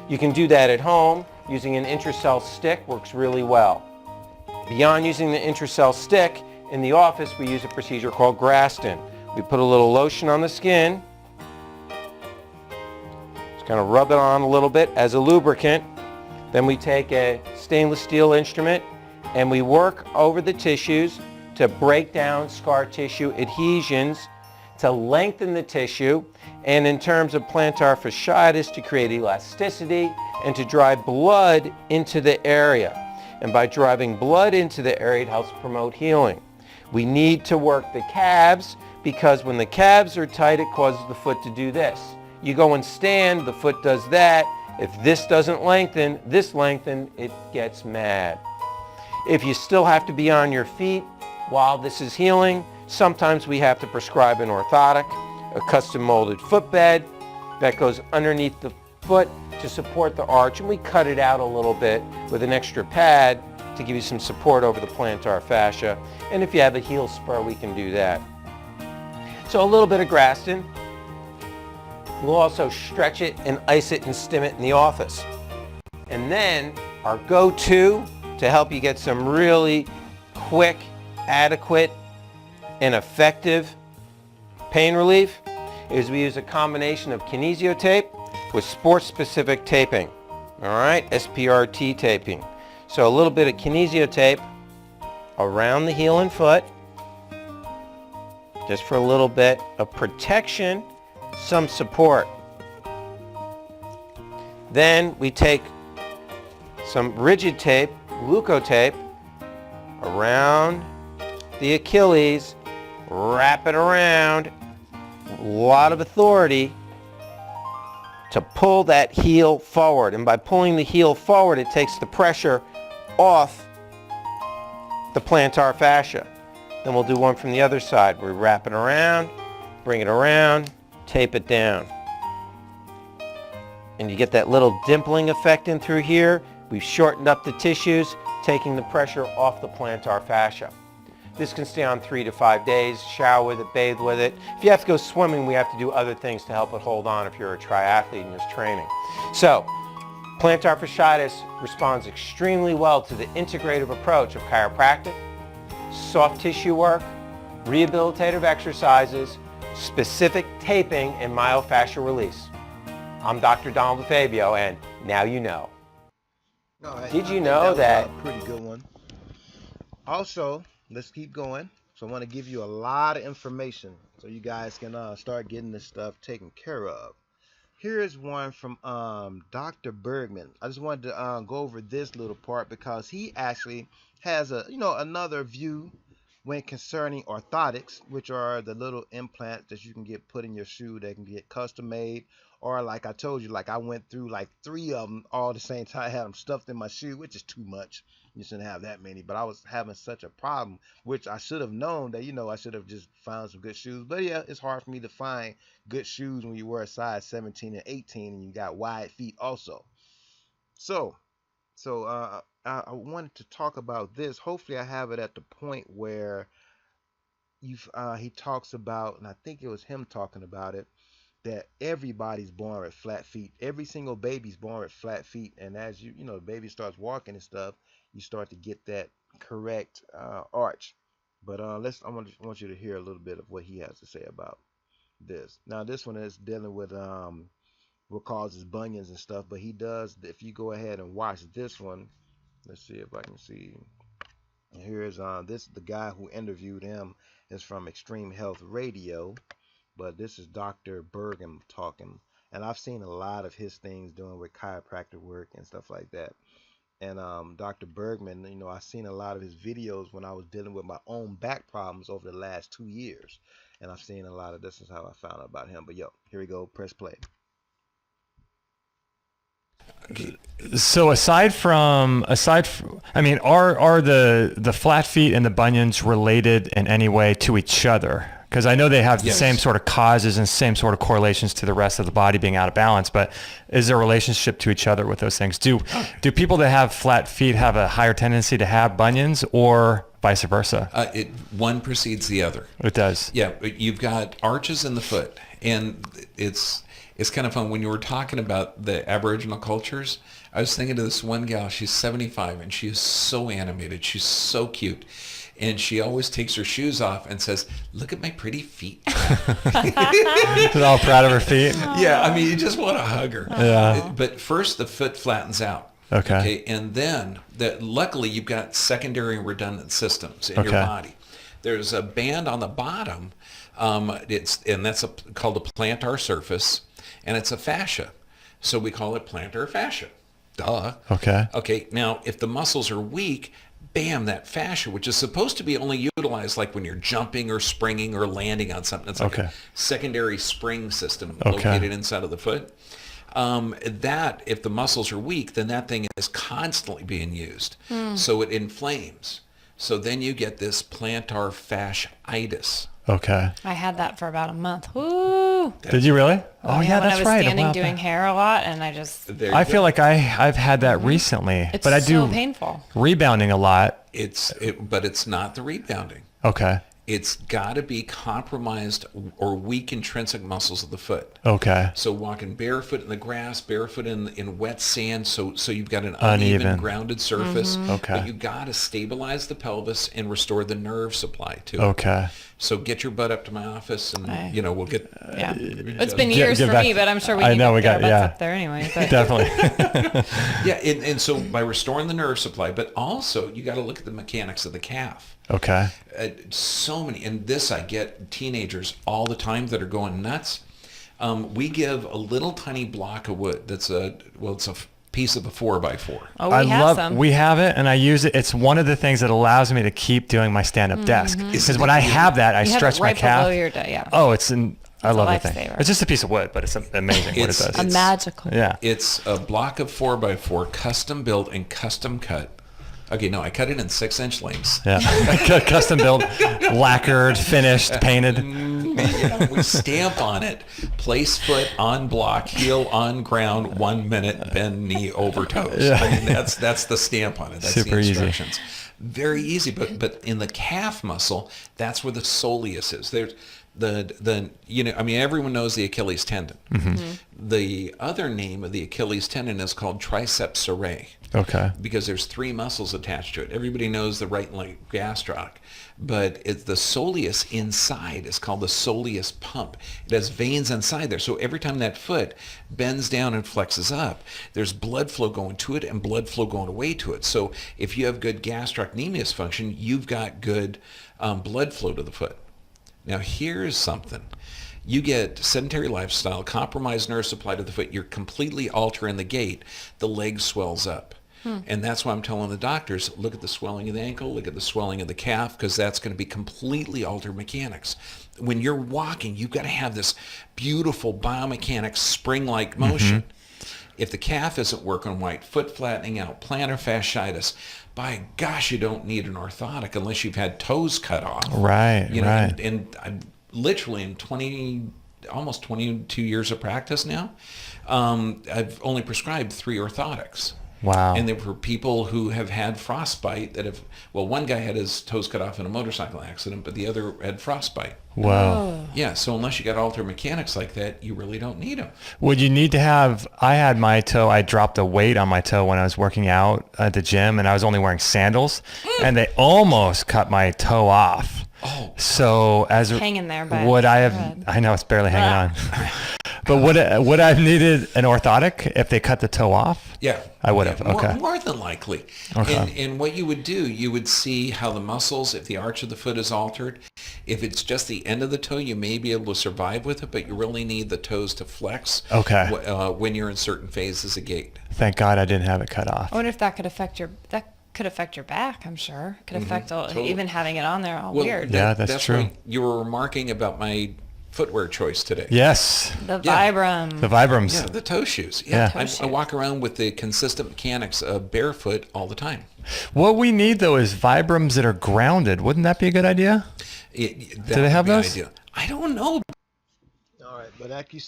You can do that at home using an intracell stick, works really well. Beyond using the intracell stick, in the office we use a procedure called Grafton. We put a little lotion on the skin, just kind of rub it on a little bit as a lubricant. Then we take a stainless steel instrument and we work over the tissues to break down scar tissue adhesions, to lengthen the tissue, and in terms of plantar fasciitis, to create elasticity and to drive blood into the area. And by driving blood into the area, it helps promote healing. We need to work the calves because when the calves are tight, it causes the foot to do this. You go and stand, the foot does that. If this doesn't lengthen, it gets mad. If you still have to be on your feet while this is healing, sometimes we have to prescribe an orthotic, a custom molded footbed that goes underneath the foot to support the arch, and we cut it out a little bit with an extra pad to give you some support over the plantar fascia. And if you have a heel spur, we can do that. So a little bit of Grafton. We'll also stretch it and ice it and stim it in the office. And then our go-to to help you get some really quick, adequate, and effective pain relief is we use a combination of kinesio tape with sports-specific taping. All right, SPRT taping. So a little bit of kinesio tape around the heel and foot, just for a little bit of protection, some support. Then we take some rigid tape, Leukotape, around the Achilles, wrap it around, a lot of authority to pull that heel forward. And by pulling the heel forward, it takes the pressure off the plantar fascia. Then we'll do one from the other side. We wrap it around, bring it around, tape it down. And you get that little dimpling effect in through here. We've shortened up the tissues, taking the pressure off the plantar fascia. This can stay on 3 to 5 days. Shower with it, bathe with it. If you have to go swimming, we have to do other things to help it hold on if you're a triathlete and just training. So, plantar fasciitis responds extremely well to the integrative approach of chiropractic, soft tissue work, rehabilitative exercises, specific taping, and myofascial release. I'm Dr. Donald DeFabio, and now you know. No, Did you think know was that? a pretty good one. Also, let's keep going. So I want to give you a lot of information so you guys can start getting this stuff taken care of. Here is one from Dr. Bergman. I just wanted to go over this little part because he actually has another view when concerning orthotics, which are the little implants that you can get put in your shoe that can get custom made, or like I told you, like I went through like 3 of them all at the same time. I had them stuffed in my shoe, which is too much. You shouldn't have that many, but I was having such a problem, which I should have known that, I should have just found some good shoes. But yeah, it's hard for me to find good shoes when you wear a size 17 and 18 and you got wide feet also. So I wanted to talk about this. Hopefully I have it at the point where he talks about, and I think it was him talking about it, that everybody's born with flat feet. Every single baby's born with flat feet, and as the baby starts walking and stuff, you start to get that correct arch. But I want you to hear a little bit of what he has to say about this. Now this one is dealing with what causes bunions and stuff, but he does, if you go ahead and watch this one, let's see if I can see. Here is the guy who interviewed him is from Extreme Health Radio. But this is Dr. Bergman talking, and I've seen a lot of his things doing with chiropractic work and stuff like that. And Dr. Bergman, I've seen a lot of his videos when I was dealing with my own back problems over the last 2 years, and I've seen a lot of this. Is how I found out about him. But here we go. Press play. So aside from, I mean, are the flat feet and the bunions related in any way to each other? Because I know they have the same sort of causes and same sort of correlations to the rest of the body being out of balance, but is there a relationship to each other with those things? Do people that have flat feet have a higher tendency to have bunions, or vice versa? One precedes the other. It does. Yeah, you've got arches in the foot, and it's kind of fun. When you were talking about the Aboriginal cultures, I was thinking of this one gal. She's 75, and she is so animated. She's so cute. And she always takes her shoes off and says, "Look at my pretty feet." She's all proud of her feet. Yeah, I mean, you just want to hug her. Yeah. But first, the foot flattens out. Okay. And then, luckily, you've got secondary and redundant systems in your body. There's a band on the bottom, that's called the plantar surface, and it's a fascia. So we call it plantar fascia. Duh. Okay. Okay, now, if the muscles are weak, bam, that fascia, which is supposed to be only utilized like when you're jumping or springing or landing on something. It's like a secondary spring system located inside of the foot. That, if the muscles are weak, then that thing is constantly being used. So it inflames. So then you get this plantar fasciitis. Okay. I had that for about a month. Woo! Did you really? Oh yeah, that's right. When I was standing doing hair a lot, and I feel like I've had that recently, it's but I do so painful. Rebounding a lot. But it's not the rebounding. Okay. It's got to be compromised or weak intrinsic muscles of the foot. Okay. So walking barefoot in the grass, barefoot in wet sand, so you've got an uneven grounded surface. Okay. But you got to stabilize the pelvis and restore the nerve supply to it. Okay. So get your butt up to my office, and we'll get. Yeah, it's been years for me, but I'm sure we need to get our butts up there anyway. But. Definitely. Yeah, and so by restoring the nerve supply, but also you got to look at the mechanics of the calf. Okay. So many, and this I get teenagers all the time that are going nuts. We give a little tiny block of wood that's it's a piece of a 4x4. Oh, we have it, and I use it. It's one of the things that allows me to keep doing my stand-up desk. Because when I have that, I stretch my calf. Below your, yeah. Oh, I love the thing. It's just a piece of wood, but it's amazing what it does. A magical. Yeah. It's a block of 4x4, custom built and custom cut. Okay, no, I cut it in 6-inch lengths. Yeah, custom built, lacquered, finished, painted. We stamp on it. Place foot on block, heel on ground, 1 minute, bend knee over toes. Yeah. I mean, that's the stamp on it. That's super the easy. instructions. Very easy, but in the calf muscle, that's where the soleus is. There's everyone knows the Achilles tendon. The other name of the Achilles tendon is called triceps serrae. Okay. Because there's 3 muscles attached to it. Everybody knows the right leg gastroc, but it's the soleus inside is called the soleus pump. It has veins inside there. So every time that foot bends down and flexes up, there's blood flow going to it and blood flow going away to it. So if you have good gastrocnemius function, you've got good blood flow to the foot. Now here's something. You get sedentary lifestyle, compromised nerve supply to the foot, you're completely altering the gait, the leg swells up. And that's why I'm telling the doctors, look at the swelling of the ankle, look at the swelling of the calf, because that's going to be completely altered mechanics. When you're walking, you've got to have this beautiful biomechanics spring-like motion. If the calf isn't working right, foot flattening out, plantar fasciitis, by gosh, you don't need an orthotic unless you've had toes cut off. Right, right. And I'm literally in almost 22 years of practice now, I've only prescribed 3 orthotics. Wow. And there were people who have had frostbite one guy had his toes cut off in a motorcycle accident, but the other had frostbite. Wow. Yeah, so unless you got altered mechanics like that, you really don't need them. Would you need to have, I dropped a weight on my toe when I was working out at the gym, and I was only wearing sandals, and they almost cut my toe off. Oh. So hanging there by would I have, I know it's barely hanging on. But would I have needed an orthotic if they cut the toe off? Yeah. I would have. Okay. More than likely. Okay. And what you would do, you would see how the muscles, if the arch of the foot is altered, if it's just the end of the toe, you may be able to survive with it, but you really need the toes to flex. Okay. When you're in certain phases of gait. Thank God I didn't have it cut off. I wonder if that could affect your back. I'm sure it could affect Totally. even having it on there. Weird. Yeah, that's true. Why you were remarking about my footwear choice today. Yes. The Vibram. The Vibrams. Yeah, the toe shoes. Yeah. I walk around with the consistent mechanics of barefoot all the time. What we need though is Vibrams that are grounded. Wouldn't that be a good idea? Do they have those? Ideal. I don't know. All right, but like you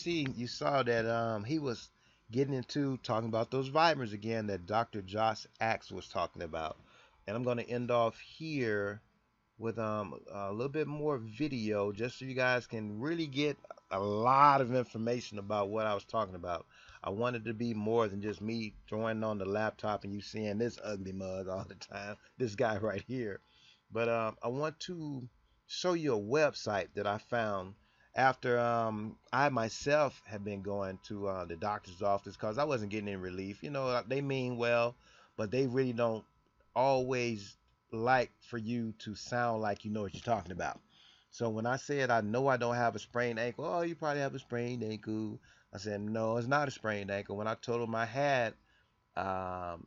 saw that he was getting into talking about those Vibrams again that Dr. Josh Axe was talking about. And I'm going to end off here with a little bit more video just so you guys can really get a lot of information about what I was talking about. I wanted to be more than just me throwing on the laptop and you seeing this ugly mug all the time, this guy right here. But I want to show you a website that I found after I myself have been going to the doctor's office because I wasn't getting any relief. You know, they mean well, but they really don't always like for you to sound like you know what you're talking about. So when I said I know I don't have a sprained ankle, oh, you probably have a sprained ankle. I said no, it's not a sprained ankle. When I told them I had a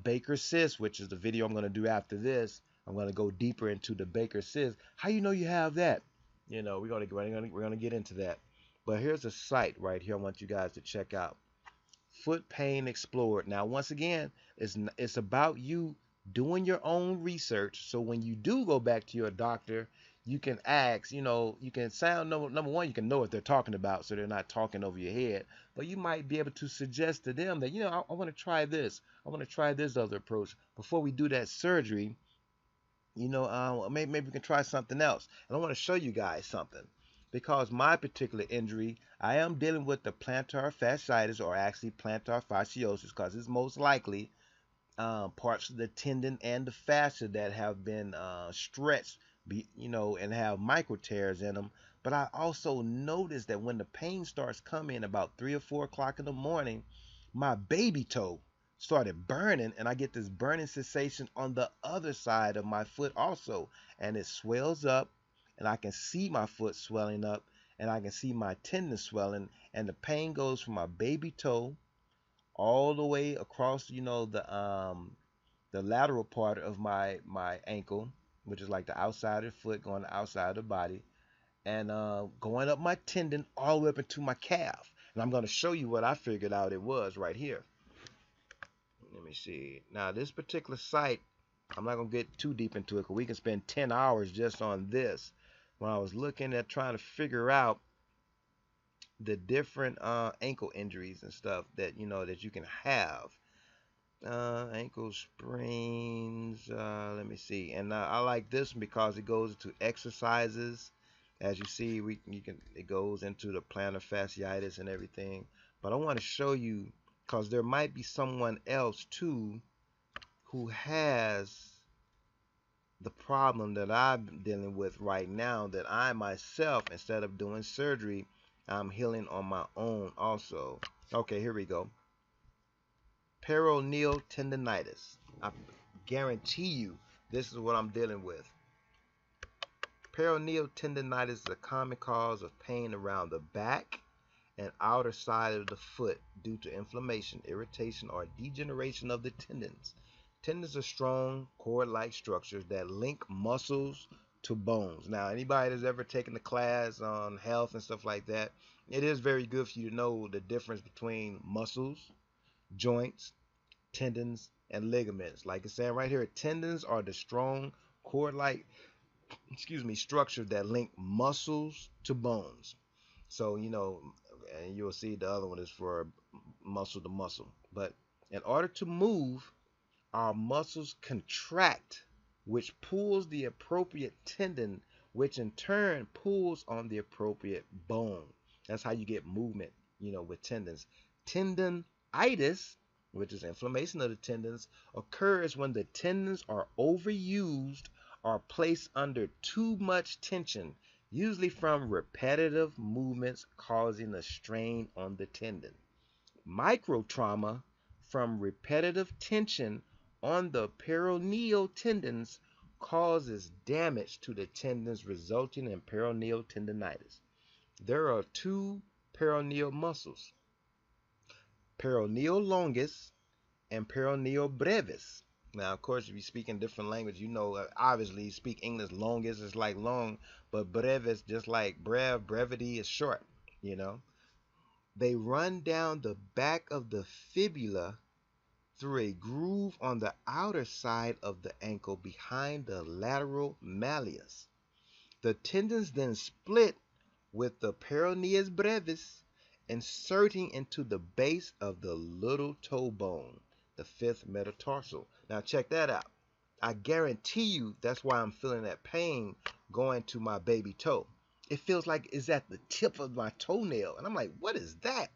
Baker cyst, which is the video I'm going to do after this, I'm going to go deeper into the Baker cyst. How you know you have that? You know, we're going to get into that. But here's a site right here I want you guys to check out. Foot Pain Explored. Now, once again, it's about you doing your own research. So when you do go back to your doctor, you can ask, you know, you can sound, number one, you can know what they're talking about so they're not talking over your head. But you might be able to suggest to them that, you know, I want to try this. I want to try this other approach. Before we do that surgery, you know, maybe we can try something else. And I want to show you guys something. Because my particular injury, I am dealing with the plantar fasciitis, or actually plantar fasciosis, because it's most likely parts of the tendon and the fascia that have been stretched, you know, and have micro tears in them. But I also noticed that when the pain starts coming about 3 or 4 o'clock in the morning, my baby toe started burning, and I get this burning sensation on the other side of my foot also, and it swells up, and I can see my foot swelling up, and I can see my tendon swelling, and the pain goes from my baby toe all the way across, you know, the lateral part of my ankle, which is like the outside of the foot going to the outside of the body, and going up my tendon all the way up into my calf. And I'm going to show you what I figured out it was right here. Let me see. Now, this particular site, I'm not going to get too deep into it because we can spend 10 hours just on this. When I was looking at trying to figure out the different ankle injuries and stuff that that you can have, ankle sprains, let me see. And I like this one because it goes into exercises. As you see, it goes into the plantar fasciitis and everything. But I want to show you because there might be someone else too who has the problem that I'm dealing with right now, that I myself, instead of doing surgery, I'm healing on my own also. Okay, here we go. Peroneal tendonitis. I guarantee you this is what I'm dealing with. Peroneal tendonitis is a common cause of pain around the back and outer side of the foot due to inflammation, irritation, or degeneration of the tendons. Tendons are strong cord-like structures that link muscles to bones. Now, anybody that's ever taken a class on health and stuff like that, it is very good for you to know the difference between muscles, joints, tendons, and ligaments. Like it's saying right here, tendons are the strong cord-like, structures that link muscles to bones. So, and you'll see the other one is for muscle to muscle. But in order to move, our muscles contract, which pulls the appropriate tendon, which in turn pulls on the appropriate bone. That's how you get movement, with tendons. Tendonitis, which is inflammation of the tendons, occurs when the tendons are overused or placed under too much tension, usually from repetitive movements causing a strain on the tendon. Microtrauma from repetitive tension on the peroneal tendons causes damage to the tendons, resulting in peroneal tendonitis. There are two peroneal muscles, peroneal longus and peroneal brevis. Now, of course, if you speak in different language, obviously you speak English, longus is like long, but brevis, just like brevity is short, you know. They run down the back of the fibula through a groove on the outer side of the ankle behind the lateral malleus. The tendons then split with the peroneus brevis inserting into the base of the little toe bone, the fifth metatarsal. Now check that out. I guarantee you that's why I'm feeling that pain going to my baby toe. It feels like it's at the tip of my toenail. And I'm like, what is that?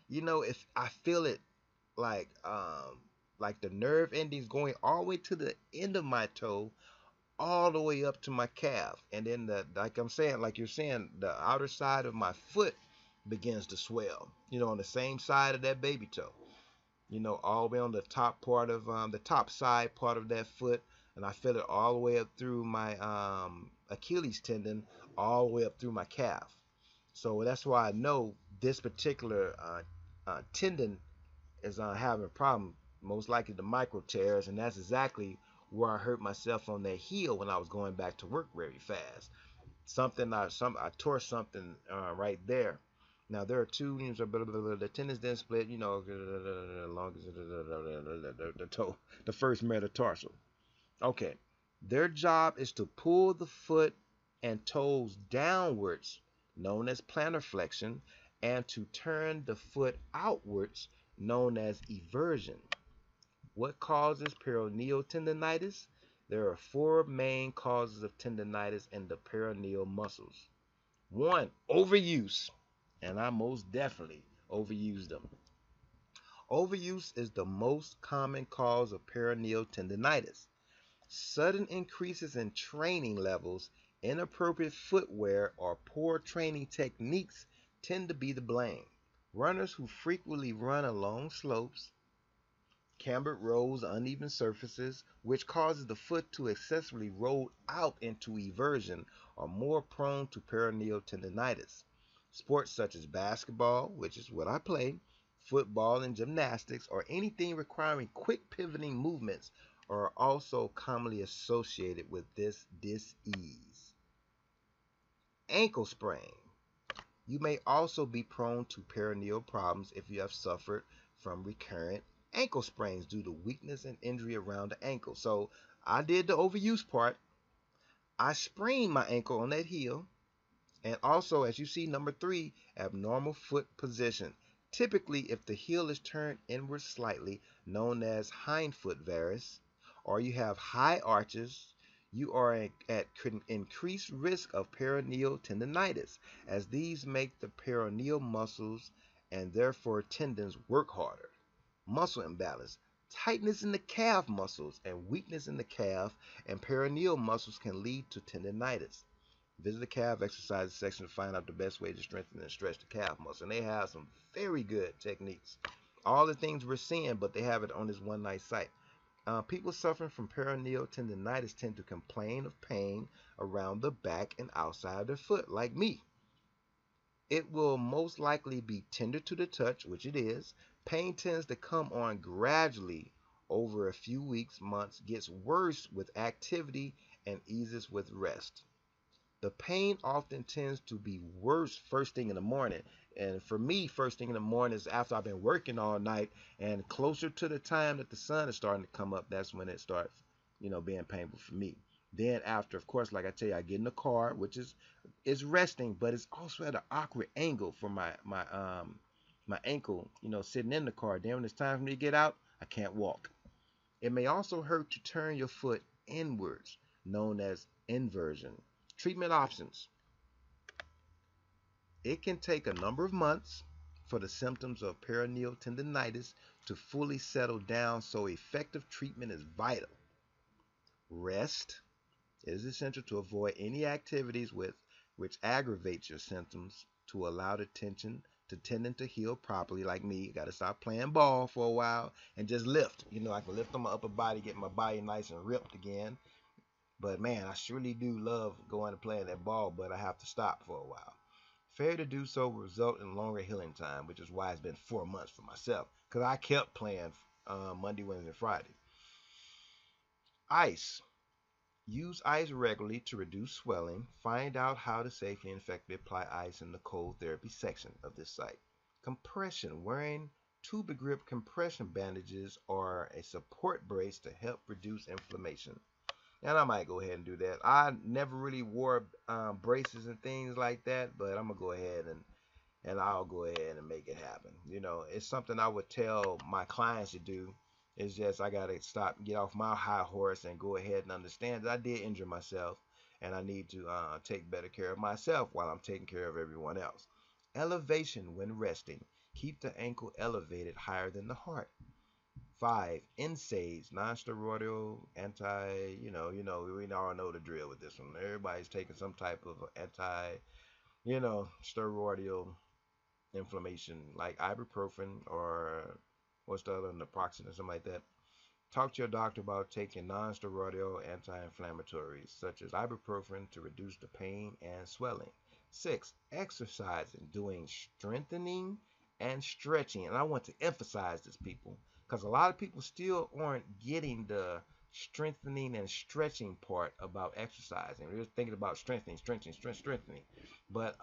If I feel it like the nerve endings going all the way to the end of my toe, all the way up to my calf, and then like I'm saying, like you're saying, the outer side of my foot begins to swell, on the same side of that baby toe, all the way on the top part of the top side part of that foot, and I feel it all the way up through my Achilles tendon, all the way up through my calf. So that's why I know this particular tendon is having a problem, most likely the micro tears, and that's exactly where I hurt myself on that heel when I was going back to work very fast. I tore something right there. Now there are two, the tendons then split, the toe, the first metatarsal. Okay, their job is to pull the foot and toes downwards, known as plantar flexion, and to turn the foot outwards, known as eversion. What causes peroneal tendonitis? There are four main causes of tendonitis in the peroneal muscles. One, overuse, and I most definitely overused them. Overuse is the most common cause of peroneal tendonitis. Sudden increases in training levels, inappropriate footwear, or poor training techniques tend to be to blame. Runners who frequently run along slopes, cambered roads, uneven surfaces, which causes the foot to excessively roll out into eversion, are more prone to peroneal tendonitis. Sports such as basketball, which is what I play, football, and gymnastics, or anything requiring quick pivoting movements are also commonly associated with this dis-ease. Ankle sprain. You may also be prone to peroneal problems if you have suffered from recurrent ankle sprains due to weakness and injury around the ankle. So I did the overuse part. I sprained my ankle on that heel. And also, as you see, number 3, abnormal foot position. Typically, if the heel is turned inward slightly, known as hindfoot varus, or you have high arches, you are at increased risk of peroneal tendinitis, as these make the peroneal muscles and therefore tendons work harder. Muscle imbalance. Tightness in the calf muscles and weakness in the calf and peroneal muscles can lead to tendinitis. Visit the calf exercises section to find out the best way to strengthen and stretch the calf muscle. And they have some very good techniques. All the things we're seeing, but they have it on this one nice site. People suffering from peroneal tendinitis tend to complain of pain around the back and outside of their foot, like me. It will most likely be tender to the touch, which it is. Pain tends to come on gradually over a few weeks, months, gets worse with activity, and eases with rest. The pain often tends to be worse first thing in the morning. And for me, first thing in the morning is after I've been working all night and closer to the time that the sun is starting to come up, that's when it starts, being painful for me. Then after, of course, like I tell you, I get in the car, which is resting, but it's also at an awkward angle for my ankle, sitting in the car. Then when it's time for me to get out, I can't walk. It may also hurt to turn your foot inwards, known as inversion. Treatment options. It can take a number of months for the symptoms of peroneal tendinitis to fully settle down, so effective treatment is vital. Rest is essential to avoid any activities which aggravates your symptoms to allow the tendon to heal properly. Like me, you got to stop playing ball for a while and just lift. I can lift on my upper body, get my body nice and ripped again. But man, I surely do love going and playing that ball, but I have to stop for a while. Failure to do so will result in longer healing time, which is why it's been 4 months for myself, because I kept playing Monday, Wednesday, Friday. Ice. Use ice regularly to reduce swelling. Find out how to safely and effectively apply ice in the cold therapy section of this site. Compression. Wearing tubic grip compression bandages or a support brace to help reduce inflammation. And I might go ahead and do that. I never really wore braces and things like that, but I'm gonna go ahead and I'll go ahead and make it happen. It's something I would tell my clients to do. It's just I gotta get off my high horse and go ahead and understand that I did injure myself, and I need to take better care of myself while I'm taking care of everyone else. Elevation when resting. Keep the ankle elevated higher than the heart. 5. NSAIDs, non-steroidal, we all know the drill with this one. Everybody's taking some type of steroidal inflammation, like ibuprofen or what's the other, naproxen or something like that. Talk to your doctor about taking non-steroidal anti-inflammatories, such as ibuprofen, to reduce the pain and swelling. 6. Exercising, doing strengthening and stretching. And I want to emphasize this, people, because a lot of people still aren't getting the strengthening and stretching part about exercising. We're just thinking about strengthening. But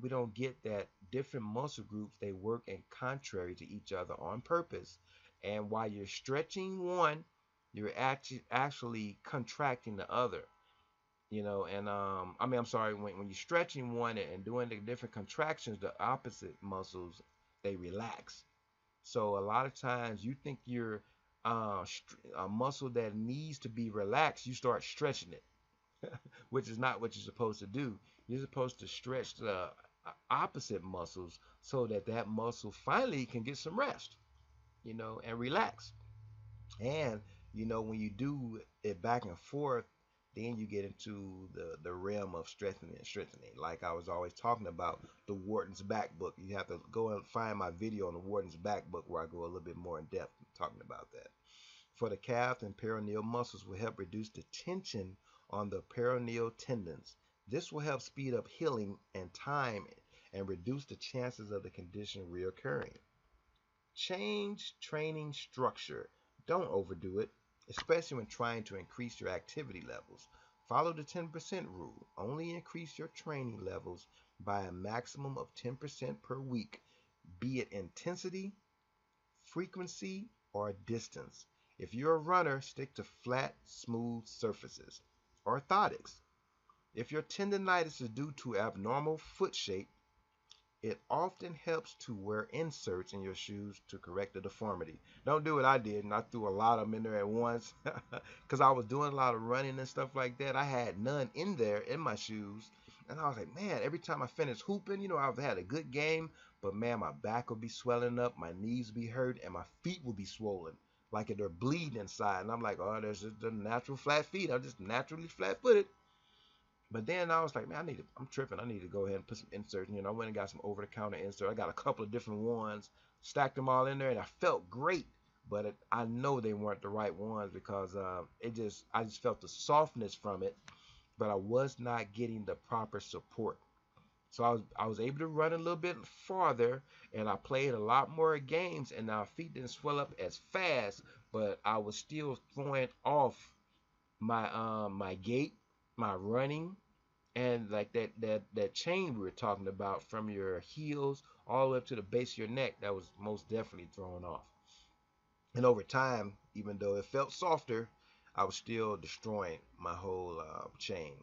we don't get that different muscle groups, they work in contrary to each other on purpose. And while you're stretching one, you're actually contracting the other. I'm sorry, when you're stretching one and doing the different contractions, the opposite muscles, they relax. So a lot of times you think you're a muscle that needs to be relaxed, you start stretching it, which is not what you're supposed to do. You're supposed to stretch the opposite muscles so that muscle finally can get some rest, and relax. And when you do it back and forth, then you get into the realm of strengthening. Like I was always talking about the Wharton's back book. You have to go and find my video on the Wharton's back book where I go a little bit more in depth talking about that. For the calf and peroneal muscles will help reduce the tension on the peroneal tendons. This will help speed up healing and time and reduce the chances of the condition reoccurring. Change training structure. Don't overdo it, especially when trying to increase your activity levels. Follow the 10% rule. Only increase your training levels by a maximum of 10% per week, be it intensity, frequency, or distance. If you're a runner, stick to flat, smooth surfaces. Orthotics. If your tendonitis is due to abnormal foot shape, it often helps to wear inserts in your shoes to correct the deformity. Don't do what I did, and I threw a lot of them in there at once because I was doing a lot of running and stuff like that. I had none in there in my shoes, and I was like, man, every time I finished hooping, I've had a good game, but man, my back would be swelling up, my knees would be hurt, and my feet would be swollen, like they're bleeding inside. And I'm like, oh, there's just the natural flat feet. I'm just naturally flat-footed. But then I was like, man, I'm tripping. I need to go ahead and put some inserts. I went and got some over-the-counter inserts. I got a couple of different ones, stacked them all in there, and I felt great. But I know they weren't the right ones because I just felt the softness from it, but I was not getting the proper support. So I was able to run a little bit farther, and I played a lot more games, and my feet didn't swell up as fast, but I was still throwing off my gait, my running, and like that chain we were talking about from your heels all the way up to the base of your neck, that was most definitely thrown off. And over time, even though it felt softer, I was still destroying my whole chain.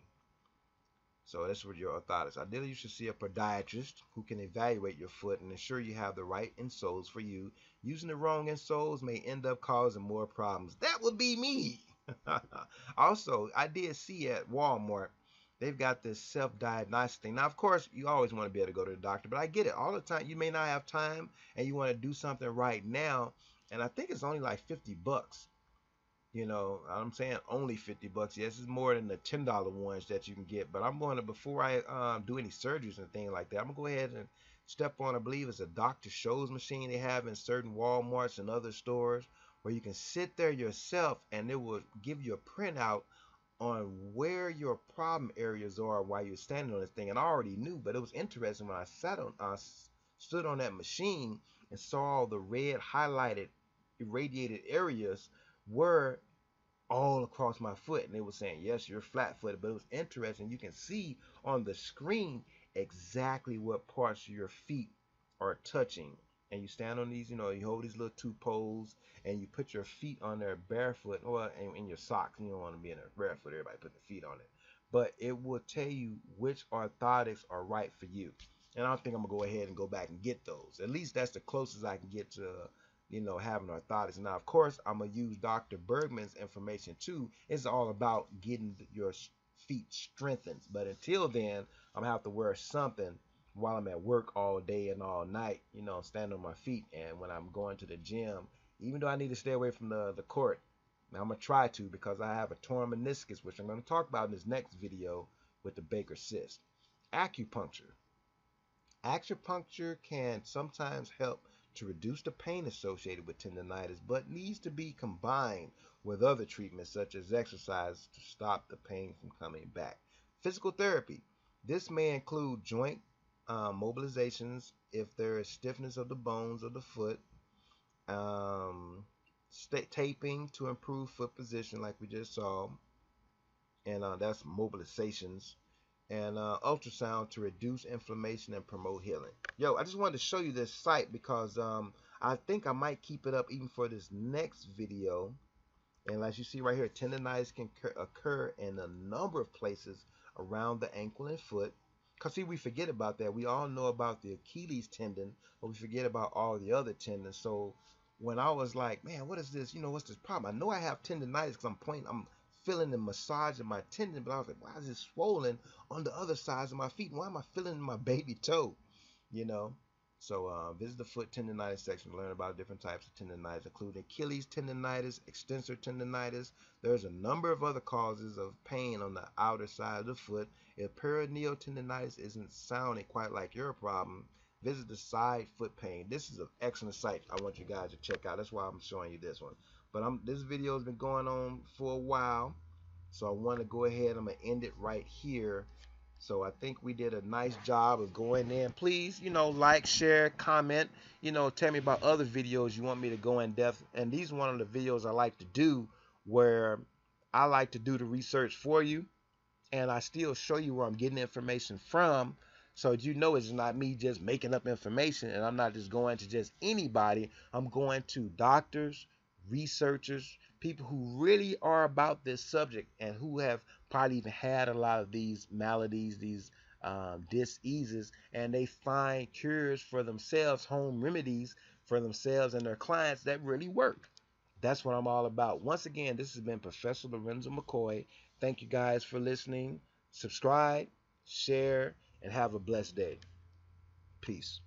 So that's what your orthotics. Ideally, you should see a podiatrist who can evaluate your foot and ensure you have the right insoles for you. Using the wrong insoles may end up causing more problems. That would be me. Also, I did see at Walmart, they've got this self-diagnostic thing. Now, of course, you always want to be able to go to the doctor, but I get it. All the time, you may not have time and you want to do something right now, and I think it's only like $50. I'm saying only $50. Yes, it's more than the $10 ones that you can get. But I'm going to, before I do any surgeries and things like that, I'm going to go ahead and step on, I believe it's a Dr. Scholl's machine they have in certain Walmarts and other stores where you can sit there yourself and it will give you a printout on where your problem areas are while you're standing on this thing. And I already knew, but it was interesting when I stood on that machine and saw all the red highlighted irradiated areas were all across my foot, and it was saying, yes, you're flat-footed. But it was interesting. You can see on the screen exactly what parts of your feet are touching. And you stand on these, you hold these little two poles, and you put your feet on there barefoot, or in your socks. You don't want to be in there barefoot. Everybody put their feet on it. But it will tell you which orthotics are right for you. And I think I'm going to go ahead and go back and get those. At least that's the closest I can get to having orthotics. Now, of course, I'm going to use Dr. Bergman's information too. It's all about getting your feet strengthened. But until then, I'm going to have to wear something while I'm at work all day and all night, stand on my feet. And when I'm going to the gym, even though I need to stay away from the court, now I'm going to try to, because I have a torn meniscus, which I'm going to talk about in this next video with the Baker cyst. Acupuncture. Acupuncture can sometimes help to reduce the pain associated with tendonitis, but needs to be combined with other treatments such as exercise to stop the pain from coming back. Physical therapy. This may include joint mobilizations if there is stiffness of the bones of the foot, taping to improve foot position like we just saw, and that's mobilizations, and ultrasound to reduce inflammation and promote healing. I just wanted to show you this site because I think I might keep it up even for this next video. And as you see right here, tendonitis can occur in a number of places around the ankle and foot. Because see, we forget about that. We all know about the Achilles tendon, but we forget about all the other tendons. So when I was like, man, what is this? What's this problem? I know I have tendonitis because I'm feeling the massage of my tendon, but I was like, why is it swollen on the other sides of my feet? Why am I feeling my baby toe? So visit the foot tendonitis section to learn about different types of tendonitis, including Achilles tendonitis, extensor tendonitis. There's a number of other causes of pain on the outer side of the foot. If peroneal tendonitis isn't sounding quite like your problem, visit the side foot pain. This is an excellent site I want you guys to check out. That's why I'm showing you this one. But this video has been going on for a while, so I want to go ahead. I'm going to end it right here. So I think we did a nice job of going in. Please, like, share, comment, tell me about other videos you want me to go in depth. And these are one of the videos I like to do where I like to do the research for you. and I still show you where I'm getting information from, so you know it's not me just making up information, and I'm not just going to just anybody. I'm going to doctors, researchers, people who really are about this subject and who have probably even had a lot of these maladies, these diseases, and they find cures for themselves, home remedies for themselves and their clients that really work. That's what I'm all about. Once again, this has been Professor Lorenzo McCoy. Thank you guys for listening. Subscribe, share, and have a blessed day. Peace.